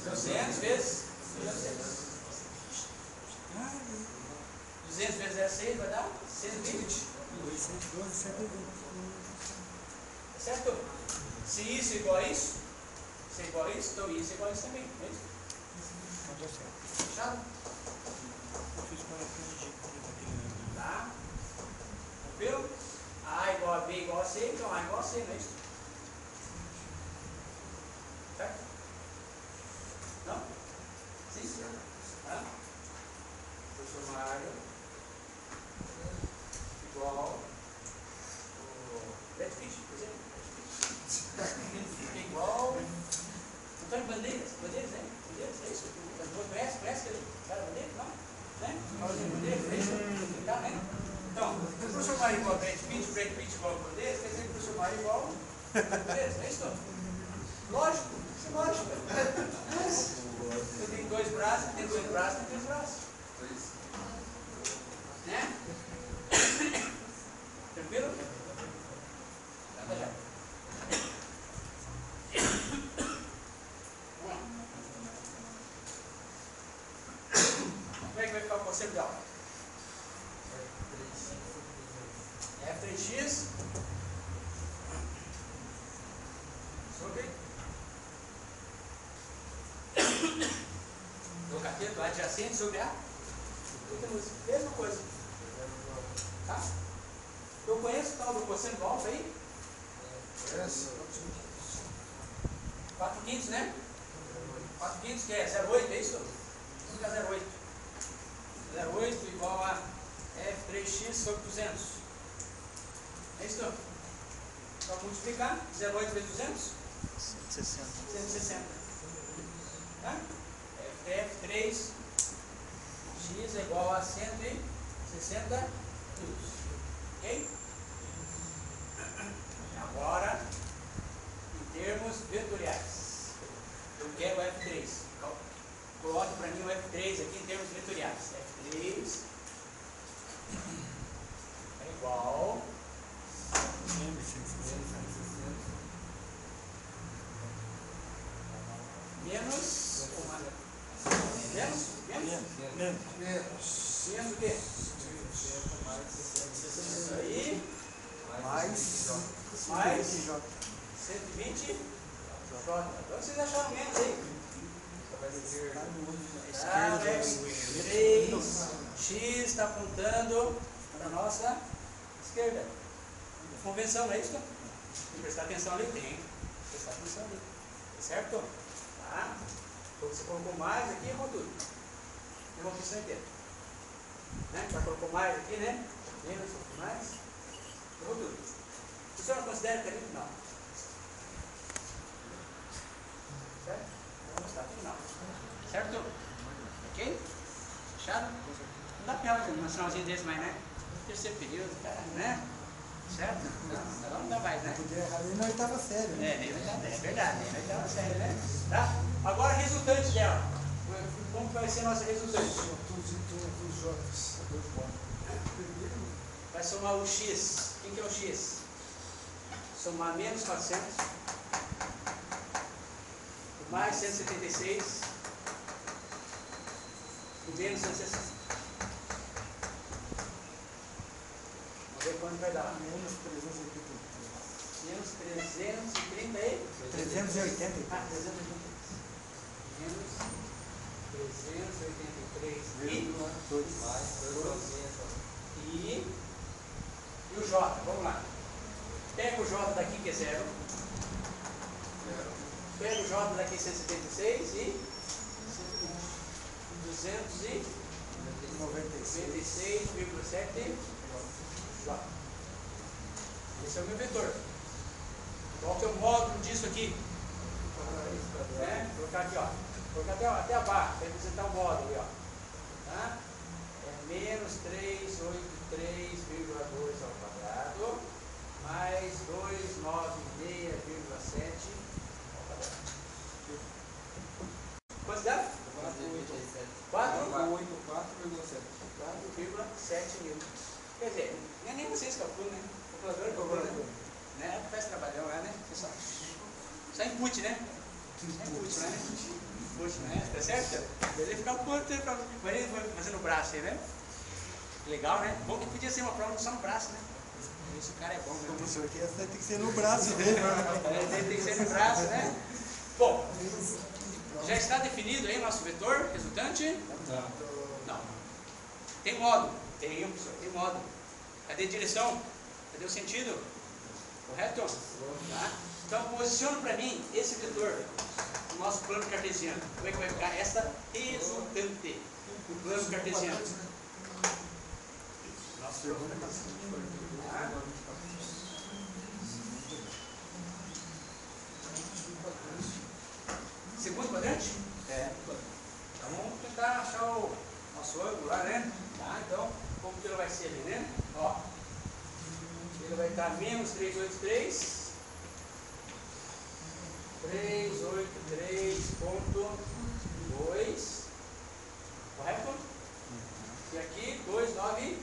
200 vezes 200 vezes 0,6 vai dar 120. Certo? Se isso é igual a isso, se é igual a isso, então isso é igual a isso também. É isso? Fechado? Tá? Tranquilo? A igual a B igual a C, então A igual a C, não é isso? Certo? Não? Sim? Tá? Professor Mário igual Brad Pitt, por exemplo. Igual Antônio Bandeiras, Bandeiras, né? Bandeiras, é isso? Conhece aquele cara Bandeiras? Não? Né? Bandeiras, é isso? Tá, né? Então, se o professor Mário igual Brad Pitt igual Bandeiras, quer dizer que o professor Mário igual Bandeiras, é isso? Lógico, isso é lógico. Eu tenho 2 braços, tem 2 braços, tem 3 braços. Né? Tranquilo? Tá, já. cosseno de alfa? F3x sobre o cateto adjacente sobre a mesma coisa. Tá? Eu conheço o tal do cosseno do alfa aí? 4 quintos, né? 4 quintos que é 0,8, é isso? Vamos pegar 0,8. 0,8 igual a F3x sobre 200. É isso? Então multiplicar 0,8 vezes 200? 160. 160. Tá? F3x é igual a 160 newtons. Ok? Agora, em termos vetoriais, eu quero o F3. Coloque para mim o F3 aqui em termos vetoriais. F3 é igual menos ou mais? Menos o quê? Isso aí. Mais 120 J. Onde vocês acharam menos aí? Ah, 3x está apontando para a nossa esquerda. Convenção, não é isso? Tem que prestar atenção ali? Tem que prestar atenção ali. Certo? Tá? Então você colocou mais aqui, errou tudo. Errou a função inteira. Né? Já colocou mais aqui, né? Menos, mais. Errou tudo. O senhor considera que é no final? Certo? Vamos estar no final. Certo? Ok? Fechado? Não dá pra fazer um sinalzinho desse mais, né? Terceiro período, cara, né? Certo? Não, agora não dá mais, né? Podia errar nem na oitava série, né? É verdade, nem na oitava série, né? Tá? Agora, resultante dela. Como vai ser a nossa resultante? Vai somar o x. Quem que é o x? Somar menos 400 mais 176 e menos 160. Vamos ver quanto vai dar. Menos 383. Menos 330 e? 383. Ah, 383. Menos 383 e o J, vamos lá. Pega o J daqui que é 0. Pega o J daqui 176 e 296,7 J. Esse é o meu vetor. Qual que é o módulo disso aqui? Colocar aqui, ó. Colocar até abaixo, para representar o módulo aí, ó. Tá? É menos 383,2 ao quadrado, mais 296,7 ao quadrado. Quanto dá? 4,7 mil. Quer dizer, nem vocês calculam, né? O calculador calcula, né? Faz trabalhão lá, né? Pessoal, só input, né? Input, né? Input, né? Tá certo? Ele fica quanto tempo? Mas ele foi fazendo o braço aí, né? Legal, né? Bom que podia ser uma prova só no braço, né? Esse cara é bom, né? Como o senhor quer, tem que ser no braço dele. Tem que ser no braço, né? Bom, já está definido aí o nosso vetor resultante? Não. Tem módulo? Tem, professor, tem módulo. Cadê a direção? Cadê o sentido? Correto? Tá? Então, posiciona para mim esse vetor no nosso plano cartesiano. Como é que vai ficar essa resultante do plano cartesiano? Nossa, tá? Segundo quadrante? Então vamos tentar achar o nosso ângulo lá, né? Tá? Então, como que ele vai ser ali, né? Ó, ele vai estar menos 383. 383,2, correto? E aqui 296,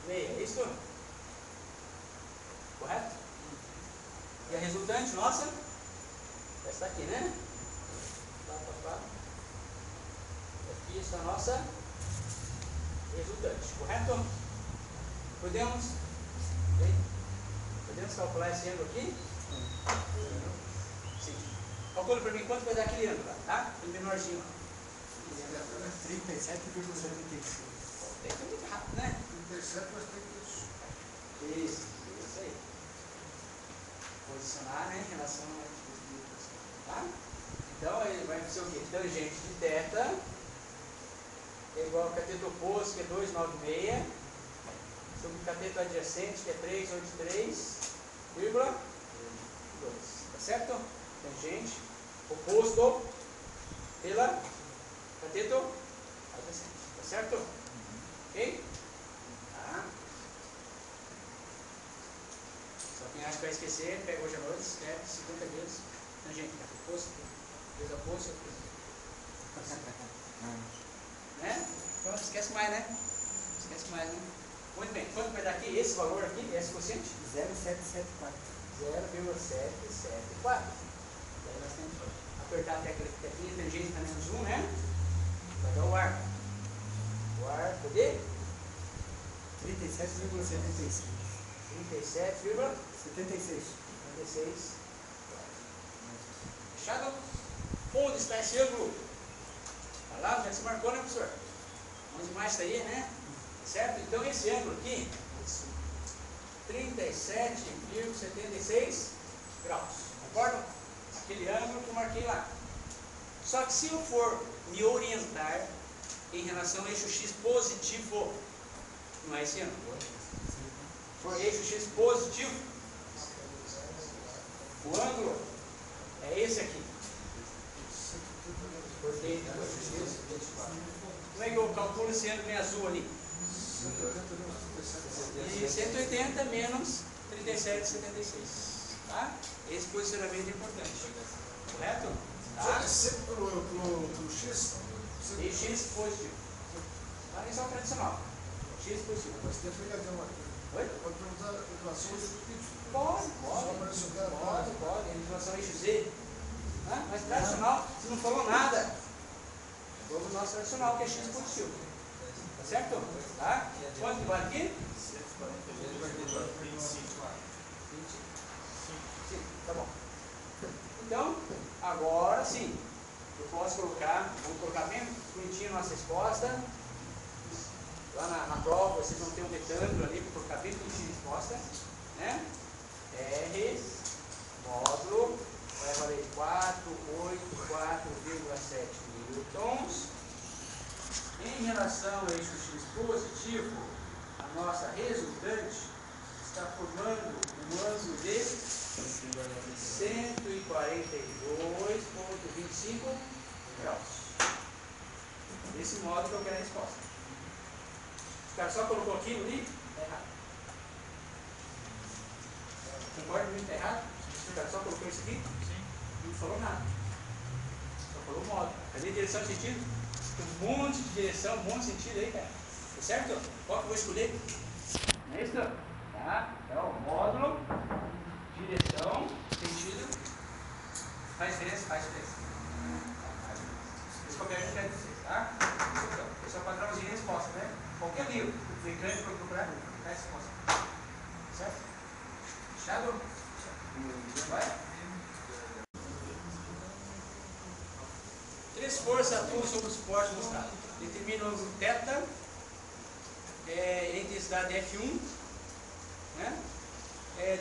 é isso? Correto? E a resultante nossa vai estar aqui, né? Aqui está a nossa resultante, correto? Podemos calcular esse ângulo aqui? Sim. Calcula para mim quanto vai dar aquele ângulo lá, tá? O menorzinho. 37,75. Tem que ser muito rápido, né? 37, mas tem que isso. Isso aí. Posicionar, né, em relação a tá? Então, ele vai ser o quê? Tangente de θ é igual ao cateto oposto, que é 296, sobre o cateto adjacente, que é 383,2. Tá certo? Tangente oposto pela cateto adjacente. Tá certo? Ok? Tá? Só quem acha que vai esquecer, pega hoje à noite, escreve 50 vezes. Tangente, oposto, vezes oposto, né? Então não esquece mais, né? Esquece mais, né? Muito bem, quanto vai dar aqui? Esse valor aqui, esse quociente? 0,774. 0,774. Daí nós temos que apertar a tecla aqui, tangente está menos 1, né? Vai dar o arco. O arco de 37,76. 37,76. Fechado? Onde está esse ângulo? Olha lá, onde é que você marcou, né, professor? Onde mais está aí, né? Certo? Então esse ângulo aqui, 37,76 graus. Concordam? Aquele ângulo que eu marquei lá. Só que se eu for me orientar em relação ao eixo X positivo, não é esse ângulo. For eixo X positivo, o ângulo é esse aqui. Como é que eu calculo esse ângulo em azul ali? E 180 menos 37,76. Tá? Esse posicionamento é importante. Correto? Tá? É sempre pro X? E X positivo. Tá? Esse é o tradicional. X positivo. Mas tem pegadinha uma coisa. Oi? Pode perguntar a relação ao eixo Y. Pode. Em relação ao eixo Z. Tá? Mas tradicional, você não falou nada. Falou o nosso tradicional, que é X positivo. Tá certo? Tá? Quanto que vale aqui? 25. Tá bom. Então, agora sim, eu posso colocar, vou colocar bem bonitinho a nossa resposta. Lá na prova vocês vão ter um retângulo ali para colocar bem bonitinho a resposta. Né? R módulo vai valer 484,7 newtons. Em relação ao eixo X positivo, a nossa resultante está formando um ângulo de 142,25 graus. Desse modo que eu quero a resposta. O cara só colocou aquilo ali, está errado. Concorda comigo que está errado? O cara só colocou isso aqui? Sim. Não falou nada. Só falou modo. Cadê a direção e sentido? Tem um monte de direção, um monte de sentido aí, cara. Tá certo? Qual que eu vou escolher? Não é isso? Tá? Então, módulo, direção, sentido. Faz diferença? Faz diferença. Esse qualquer um quer dizer, tá? Então, esse é o padrãozinho de resposta, né? Qualquer livro, mecânico para procurar, dá a resposta. Certo? Fechado? Vai? Três forças atuam sobre o suporte mostrado. Determina o ângulo θ, a intensidade F1, né?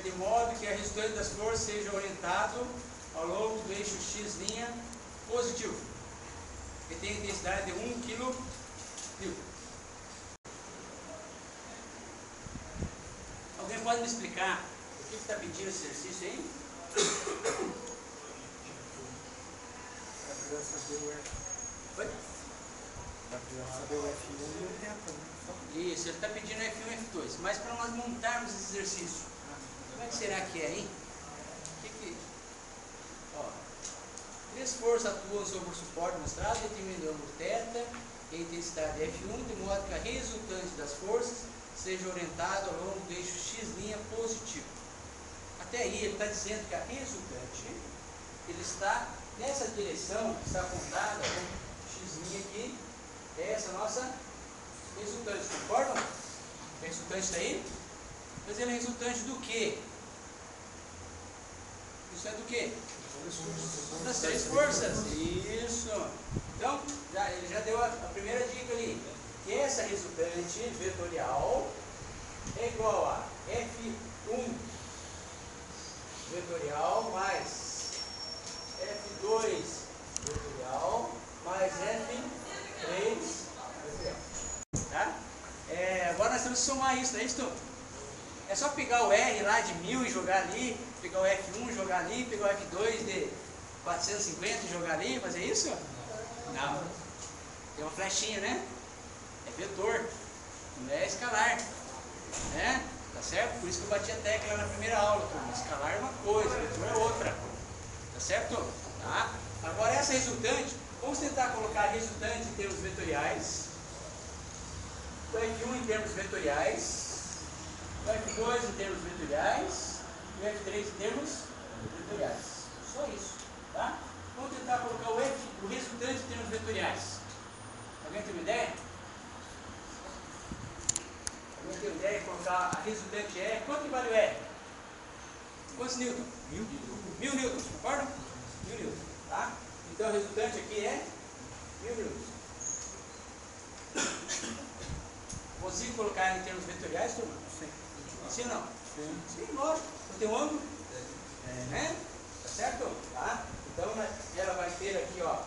De modo que a resultante das forças seja orientado ao longo do eixo X' positivo, que tem a intensidade de 1 kN. Alguém pode me explicar o que está pedindo esse exercício aí? Para saber o F. Oi? Para saber o F1 e o θ, né? Isso, ele está pedindo F1 e F2. Mas para nós montarmos esse exercício, como é que será que é, hein? Ó, três forças atuam sobre o suporte mostrado, determinando o ângulo θ e a intensidade F1, de modo que a resultante das forças seja orientada ao longo do eixo X' positivo. Até aí ele está dizendo que a resultante ele está nessa direção que está apontada, X' aqui, é essa nossa resultantes, concordam? Resultante daí? Mas ele é resultante do quê? Isso é do quê? Das três forças. Isso. Então, ele já deu a primeira dica ali. Que essa resultante vetorial é igual a F1 vetorial mais F2 vetorial mais F3 vetorial. Tá? Agora nós temos que somar isso, não é isso? É só pegar o R lá de 1000 e jogar ali, pegar o F1 e jogar ali, pegar o F2 de 450 e jogar ali, fazer isso? Não. Tem uma flechinha, né? É vetor, não é escalar. Né? Tá certo? Por isso que eu bati a tecla na primeira aula. Escalar é uma coisa, vetor é outra. Tá certo? Tá? Agora essa resultante, vamos tentar colocar a resultante em termos vetoriais. O F1 em termos vetoriais. O F2 em termos vetoriais e o F3 em termos vetoriais. Só isso, tá? Vamos tentar colocar o resultante em termos vetoriais. Alguém tem uma ideia? Alguém tem uma ideia de colocar a resultante E? Quanto que vale o E? Quantos newton? 1000 newtons, concorda? 1000 newtons, tá? Então o resultante aqui é 1000 newtons. Consigo colocar em termos vetoriais, turma? Sim. Sim ou não? Sim, lógico. Não tem um ângulo? Né? Tá certo? Tá? Então ela vai ter aqui, ó,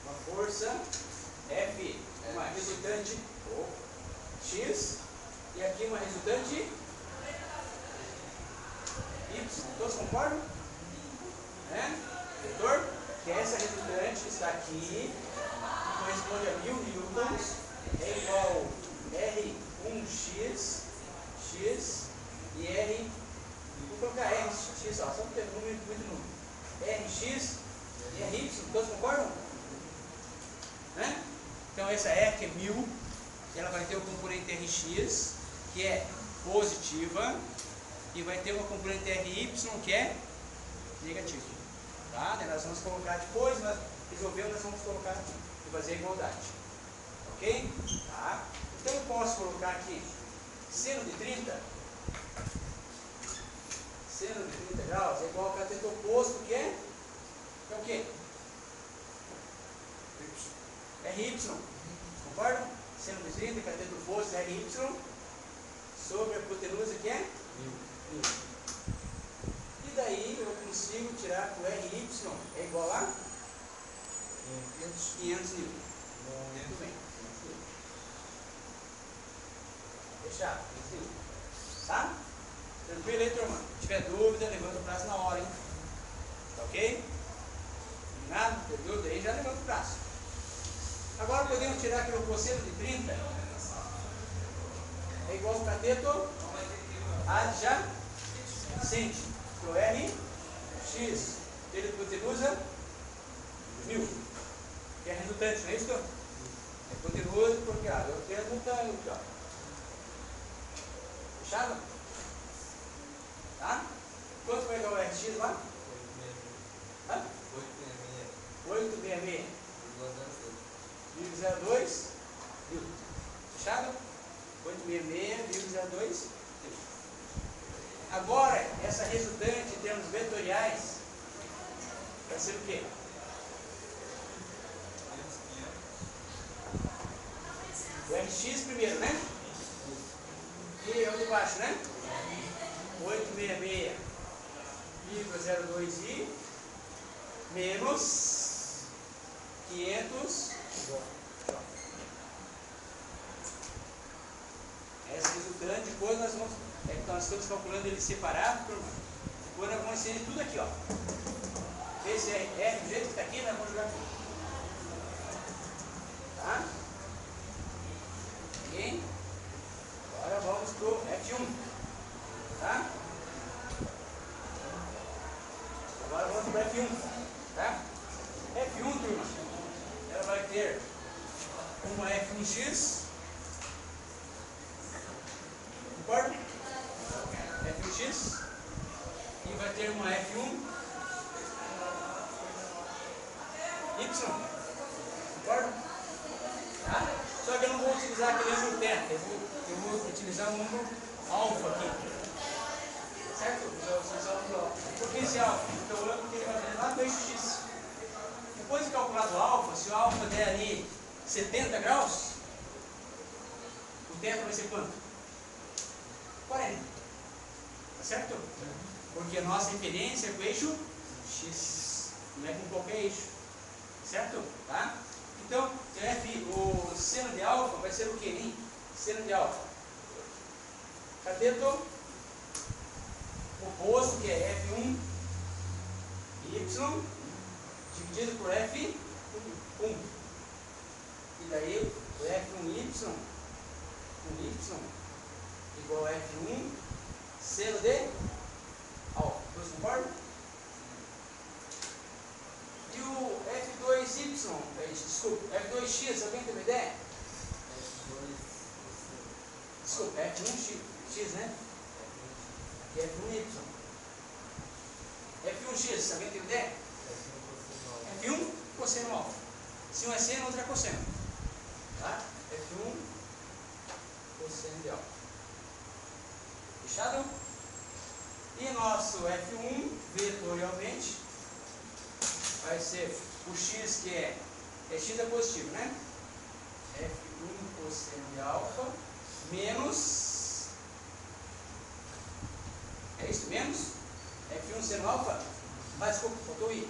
uma força F, uma resultante X, e aqui uma resultante Y. Todos concordam? Né? Vetor? Que essa resultante está aqui, que corresponde a 1000 newtons, é igual R1x, x, e R, vou colocar Rx, ó, só porque é número, muito número, Rx e Ry, todos concordam? Né? Então essa R que é 1000, ela vai ter o componente Rx, que é positiva, e vai ter uma componente Ry, que é negativa. Tá? Nós vamos colocar depois, nós resolvemos, nós vamos colocar aqui, e fazer a igualdade. Ok? Tá? Então eu posso colocar aqui seno de 30. Seno de 30 graus é igual ao cateto oposto, que é o quê? Ry. Concorda? Seno de 30, cateto oposto, Ry, sobre a hipotenusa, que é 1000. E daí eu consigo tirar que o Ry é igual a 500 newton. Muito bem. Fechado. Tá? Tranquilo aí, turma? Se tiver dúvida, levanta o braço na hora, hein? Tá ok? Nada? Se tiver dúvida aí, já levanta o braço. Agora podemos tirar que o cosseno de 30 é igual ao cateto adjacente. Pro Rx, ele hipotenusa 1000. Que é resultante, não é isso? É hipotenusa porque eu tenho aqui, ó. Fechado? Tá? Quanto vai dar o Rx lá? 866. 866,02 newton. Fechado? 866,02. Agora, essa resultante em termos vetoriais vai ser o quê? O Rx primeiro, né? E o de baixo, né? 866,02i menos 500. Essa resultante, depois nós vamos. Nós estamos calculando ele separado, turma. Depois nós vamos inserir tudo aqui, ó. Esse R do jeito que está aqui, nós vamos jogar aqui. Tá? Ok? Agora vamos pro F1. Tá? Agora vamos pro F1. Tá? F1, turma, ela vai ter uma F1x. Concorda? F1x. E vai ter uma F1 y. Concorda? Tá? utilizar aquele ângulo θ. Eu vou utilizar o número alfa aqui. Certo? Eu vou utilizar o número alfa. Por que esse alfa? Porque o ângulo que ele vai fazer lá do eixo x. Depois de calculado o alfa, se o alfa der ali 70 graus, o θ vai ser quanto? 40. Tá certo? Porque a nossa referência é com o eixo x, não é com qualquer eixo. Certo? Tá? Então, o seno de alfa vai ser o quê, hein? Seno de alfa. Cateto oposto, que é F1 y dividido por F1. E daí o F1y igual a F1 seno de alfa. Todos concordam? E o F2y, desculpa, F2x, alguém tem uma ideia? Desculpa, F1x, né? Aqui é F1y. F1x, alguém tem uma ideia? F1 cosseno alfa. Se um é seno, outro é cosseno. Tá? F1 cosseno de alfa. Fechado? E nosso F1 vetorialmente vai ser o x, que é x é positivo, né? F1 cosseno de alfa menos, é isso? Menos F1 seno alfa, mas desculpa, faltou o i,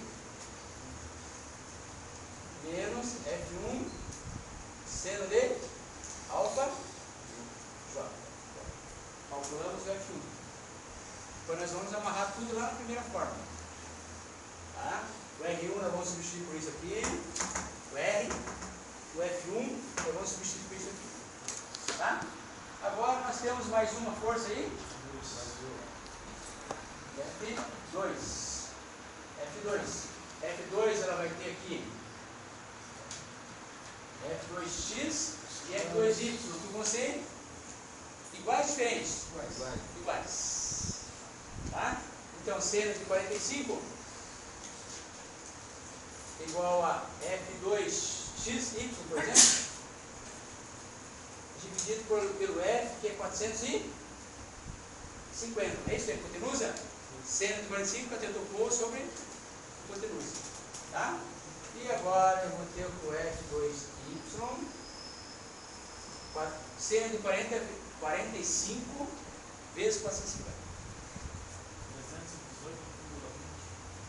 menos F1 seno de alfa J. Calculamos o F1. Depois nós vamos amarrar tudo lá na primeira forma. Tá? O R1 nós vamos substituir por isso aqui. O R, o F1 nós vamos substituir por isso aqui. Tá? Agora nós temos mais uma força aí. F2. F2 ela vai ter aqui F2x e F2y, que vão ser iguais ou diferentes? Iguais. Tá? Então, seno de 45 igual a F2xy, por exemplo, dividido pelo F, que é 450. É isso que é hipotenusa? Seno de 45, cateto oposto sobre hipotenusa. Tá? E agora eu vou ter o F2y, seno de 45 vezes 450.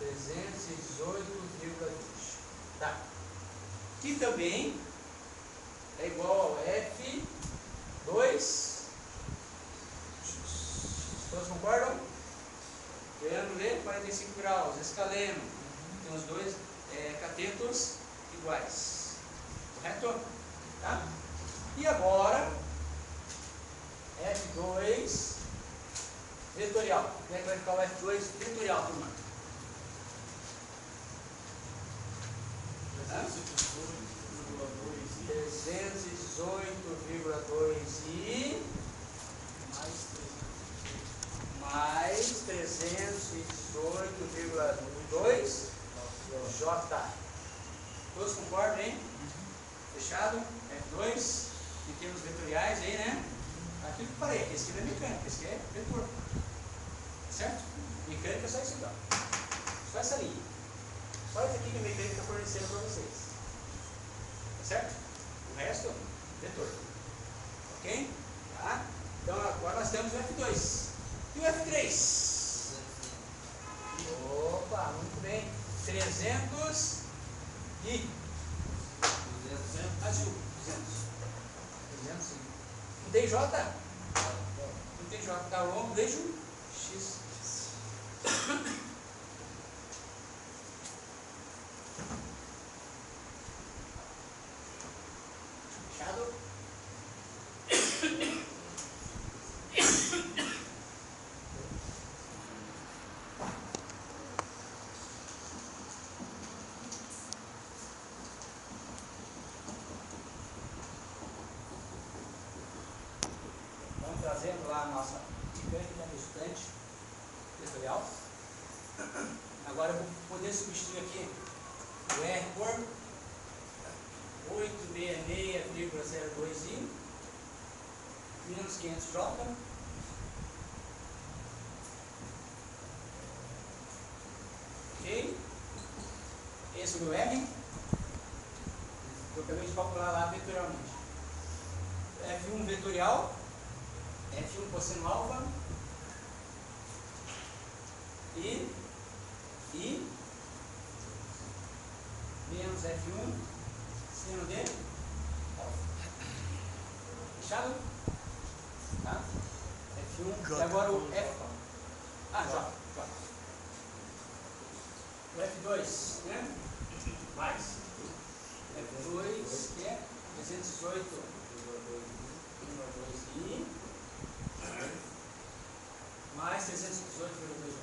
318,20. Tá. Que também é igual ao F2. Todos concordam? Triângulo de 45 graus, escaleno. Tem os dois catetos iguais. Correto? Tá? E agora, F2 vetorial. Como é que vai ficar o F2 vetorial, turma? 318,2 i mais 318,2 J. Todos concordam, hein? Fechado? F2 em termos vetoriais aí, né? Aquilo que eu falei, esse aqui não é mecânica, esse aqui é vetor. Certo? Mecânica é só isso aqui, ó. Só essa linha. Só isso aqui que a mecânica está fornecendo para vocês. Tá certo? O resto, vetor. Ok? Tá? Então agora nós temos o F2. E o F3? Opa, muito bem. 300 e... azul. 200. Não tem J? Não tem J. Está ao longo do eixo X. Fechado? Vamos trazendo lá a nossa mecânica resultante vetorial. Agora eu vou poder substituir aqui o R por 866,02i menos 500J. Ok? Esse é o meu R. Eu acabei de calcular lá vetorialmente. F1 vetorial, F1 cosseno alfa e menos F1 seno de alfa. Fechado? Tá? F1 e agora o F. J. O F2, né? Mais F2, que é 318,2i mais 318,2j.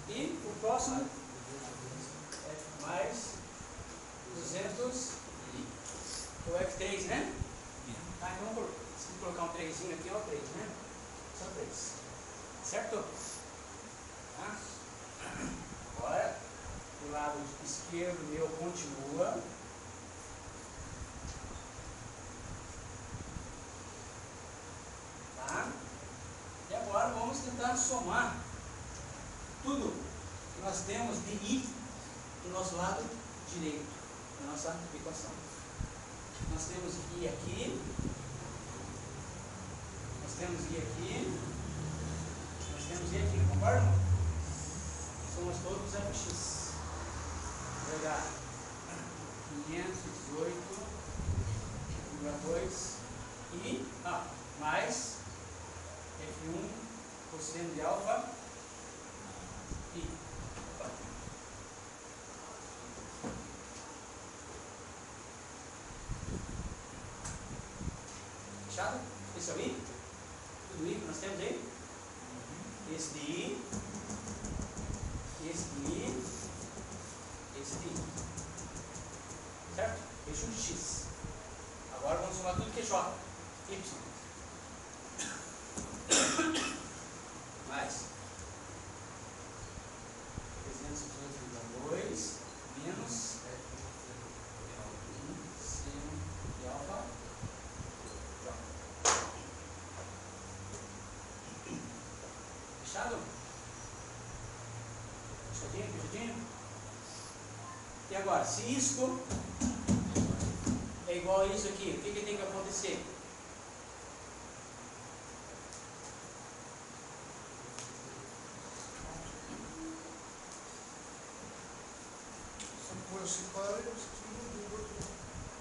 E o próximo F mais 200 o F3, né? Tá, então se colocar um 3 aqui, é o 3, né? Só 3. Certo? Tá? Agora, do lado esquerdo meu continua. Tá? E agora vamos tentar somar tudo que nós temos de I do nosso lado direito, da nossa equação. Nós temos I aqui, nós temos I aqui, nós temos I aqui, concorda? Somos todos FX. Vou pegar 518,2 e mais F1 cosseno de alfa I. Fechado? Esse é o I? Tudo I que nós temos aí? Esse de I, esse de I, esse de I. Certo? Eixo de X. Agora vamos somar tudo que é J. Y. Mais 318,2 menos seno de alfa. Fechado? Fechadinho, fechadinho? E agora, se isto é igual a isso aqui, o que tem que acontecer?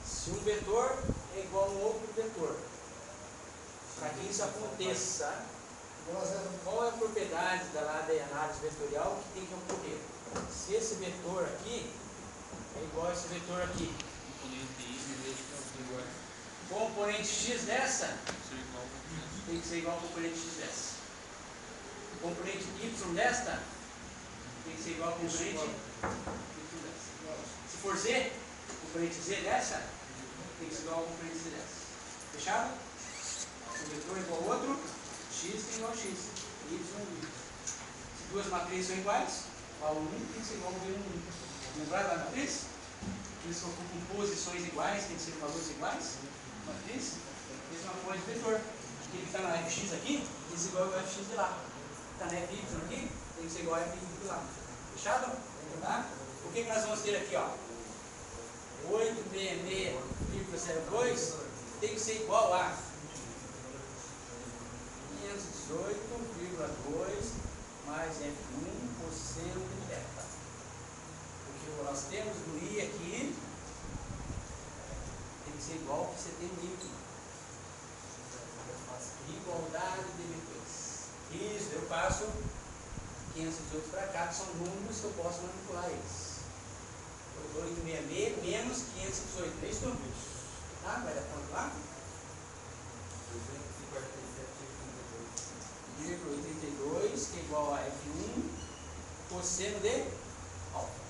Se um vetor é igual a um outro vetor, para que isso aconteça, qual é a propriedade da análise vetorial que tem que ocorrer? Se esse vetor aqui é igual a esse vetor aqui, o componente x dessa tem que ser igual ao componente x dessa. O componente y desta tem que ser igual ao componente y dessa. Se for z, o componente z dessa tem que ser igual ao componente z dessa. Fechado? Se um vetor é igual ao outro, x tem igual a x, y é igual a y. Se duas matrizes são iguais, a 1 tem que ser igual a B1. Lembrar da matriz? Eles ocupam posições iguais, tem que ser valores iguais. Matriz, mesma coisa de vetor. Aquele que está na fx aqui, tem que ser igual ao fx de lá. Está na fy aqui, tem que ser igual a fy de lá. Fechado? Tá? O que nós vamos ter aqui? 866,02 tem que ser igual a 518,2 mais F1 cosseno de θ. Porque nós temos no I aqui, tem que ser igual ao que você tem no I aqui. Igualdade de vetores. Isso, eu passo 518 para cá, que são números que eu posso manipular eles. 866 menos 518, é isso? Tá? Vai dar quanto lá? 247,82, que é igual a F1 cosseno de alfa.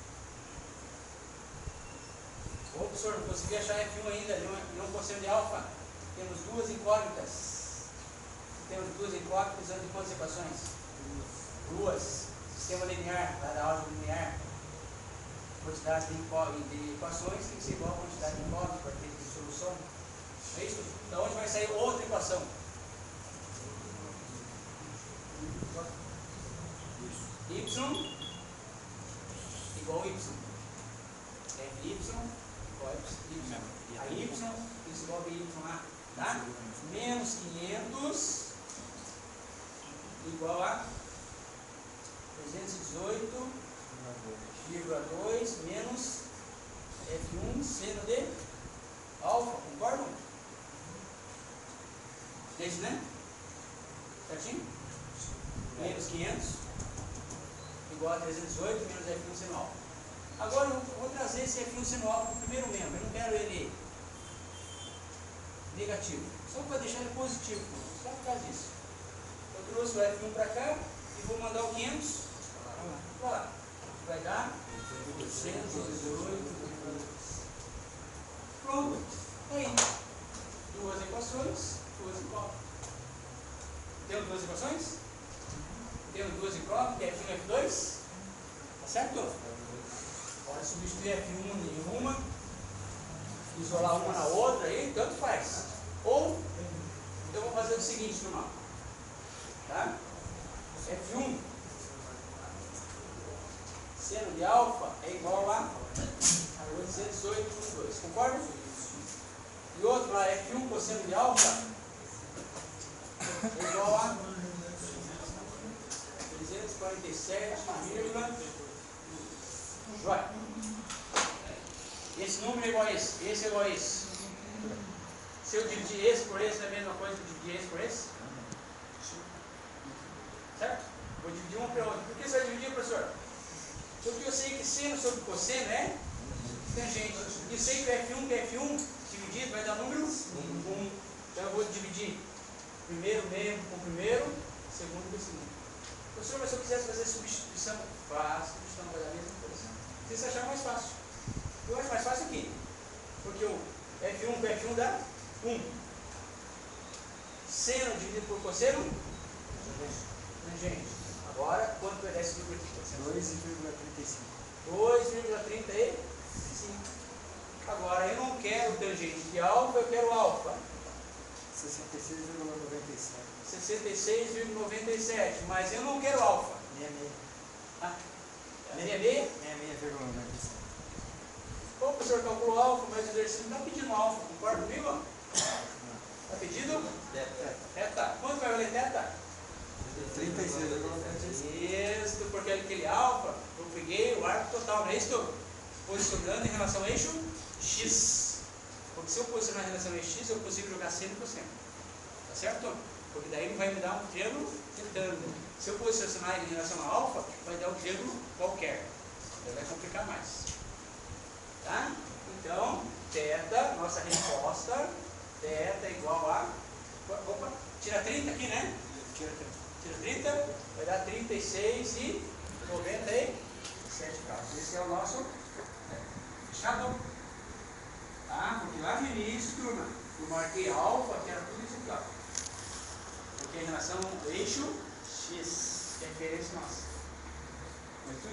Ô professor, não consegui achar F1 ainda, não cosseno de alfa. Temos duas incógnitas. Temos duas incógnitas usando quantas equações? Duas. Sistema linear, lá da álgebra linear. Quantidade de equações tem que ser igual a quantidade de incógnitas para ter de solução. É isso? Da onde vai sair outra equação? Y igual a Y. FY igual a Y. A Y, isso igual a BY lá. Tá? Menos 500 igual a 318,2 menos F1 seno de alfa. Concordam? É isso, né? Certinho? Menos 500 igual a 318 menos F1 seno alfa. Agora eu vou trazer esse F1 seno alfa para o primeiro membro. Eu não quero ele negativo, só para deixar ele positivo, só por causa disso. Eu trouxe o F1 para cá e vou mandar o 500 para lá. Vai dar 218. Pronto. Aí, duas equações, duas igual. Temos duas equações? Temos duas igual, que é F1 e F2. Tá certo? Pode substituir F1 em uma, isolar uma na outra, aí tanto faz. Ou, então vou fazer o seguinte, turma. Tá? F1 seno de alfa é igual a 818,2. Concorda? E outro lá, F1 cosseno de alfa é igual a 347, joia. Esse número é igual a esse é igual a esse. Se eu dividir esse por esse, é a mesma coisa que dividir esse por esse? Certo? Vou dividir um para outro. Por que você vai dividir, professor? Porque eu sei que seno sobre cosseno é tangente. E sei que o F1 dividido vai dar número 1. Então eu vou dividir primeiro membro com primeiro, segundo com segundo. Professor, mas se eu quisesse fazer substituição, faço substituição, vai dar a mesma coisa. Se você achar mais fácil. Eu acho mais fácil aqui. Porque o F1 com F1 dá 1. Seno dividido por cosseno? Tangente. Agora, quanto vai dar esse número aqui? 2,35. Agora, eu não quero tangente de alfa, eu quero alfa. 66,97. Mas eu não quero alfa. 66. Ah, 66? 66,97. O professor calculou alfa, mas o exercício não está pedindo alfa. Concorda comigo? Está pedindo? Teta. Quanto vai valer teta? 36,97. Isso, porque aquele alfa, eu peguei o arco total, não é isso? Posicionando em relação ao eixo X. Porque se eu posicionar em relação ao eixo X, eu consigo jogar seno e cosseno. Tá certo? Porque daí ele vai me dar um triângulo retângulo. Se eu posicionar ele em relação a alfa, vai dar um triângulo qualquer. Daí vai complicar mais. Tá? Então, θ, nossa resposta, θ é igual a... Opa, tira 30 aqui, né? Tira 30, vai dar 36,97 graus. Esse é o nosso fechado. Tá? Porque lá no início, turma, eu marquei alfa, que era tudo isso aqui, ó. Porque em relação ao eixo X, que é a referência nossa.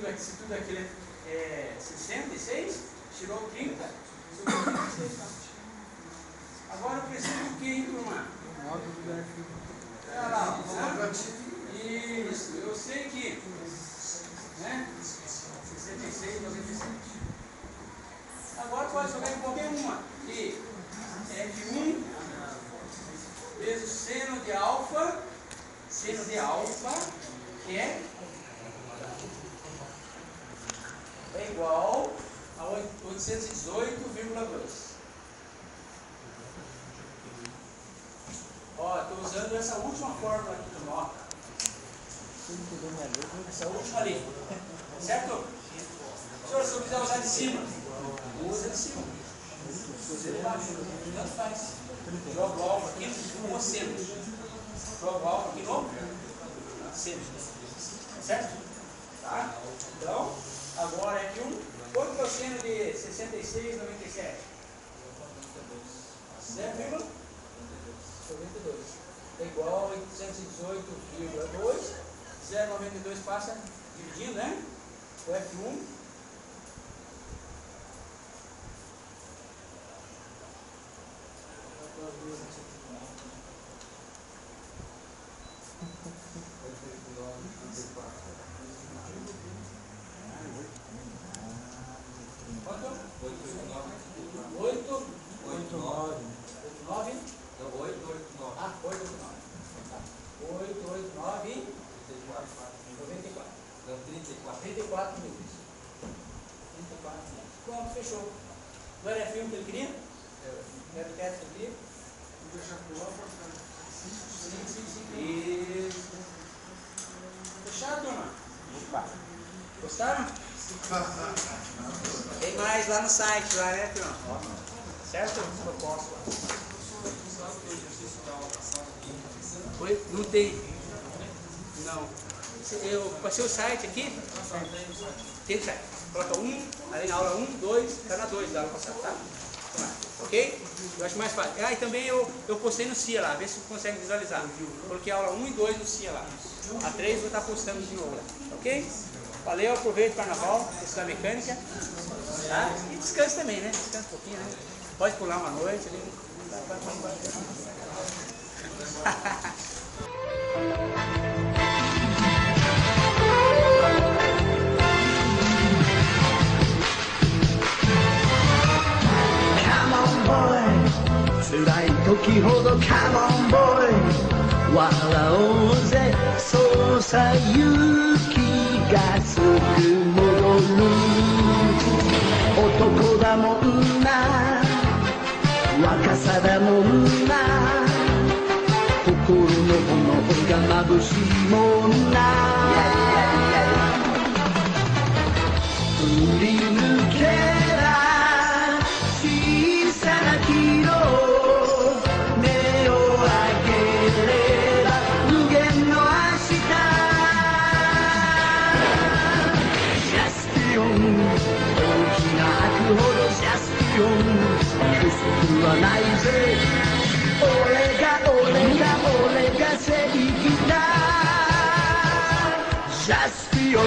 Mas se tudo aquilo é 66, tirou 30, subiu 36, tá? Agora eu preciso do que, hein, turma? Olha lá, isso, eu sei que, né? 66, 97. Agora pode jogar em qualquer uma. E F1 vezes o seno de alfa, que é igual a 818,2. Ó, estou usando essa última fórmula aqui do nó. Essa última ali. Certo? Senhor, se eu quiser usar de cima, usa de cima. Usa de baixo. Tanto faz. Joga o alfa aqui no seno. Joga o alfa aqui no seno. Certo? Tá? Então, agora é F1. Quanto é o seno de 66,97? 0,92. É igual a 818,2. 0,92 passa dividindo, né? O F1. Ah, 889. Tá. 889. 94. Não, 34. 34 minutos. 34 minutos. Pronto, fechou. Agora é filme que ele queria? Era o teste que ele queria? Deixa pular pra cá. Sim. Isso. Fechado, turma? Gostaram? Tem mais lá no site, lá, né, turma? Certo? Proposta lá. Oi? Não tem. Não. Eu passei o site aqui. Tem o site. Coloca 1, além da aula 1, 2, tá na 2 da aula passada, tá? Ok? Eu acho mais fácil. Ah, e também eu postei no CIA lá, vê se você consegue visualizar. Coloquei a aula 1 e 2 no CIA lá. A 3 vou estar postando de novo lá. Ok? Valeu, aproveite o carnaval, estudar mecânica. Tá? E descanse também, né? Descanse um pouquinho, né? Pode pular uma noite ali. Come on boy 辛い時ほど Come on boy 笑おうぜそうさ勇気がすぐ戻る男だもんな若さだもんな心の炎が眩しいもんな振り抜けら小さな木の目を開ければ無限の明日ジャスピオン大きな悪ほどジャスピオンはないぜ俺が正義だジャスピオン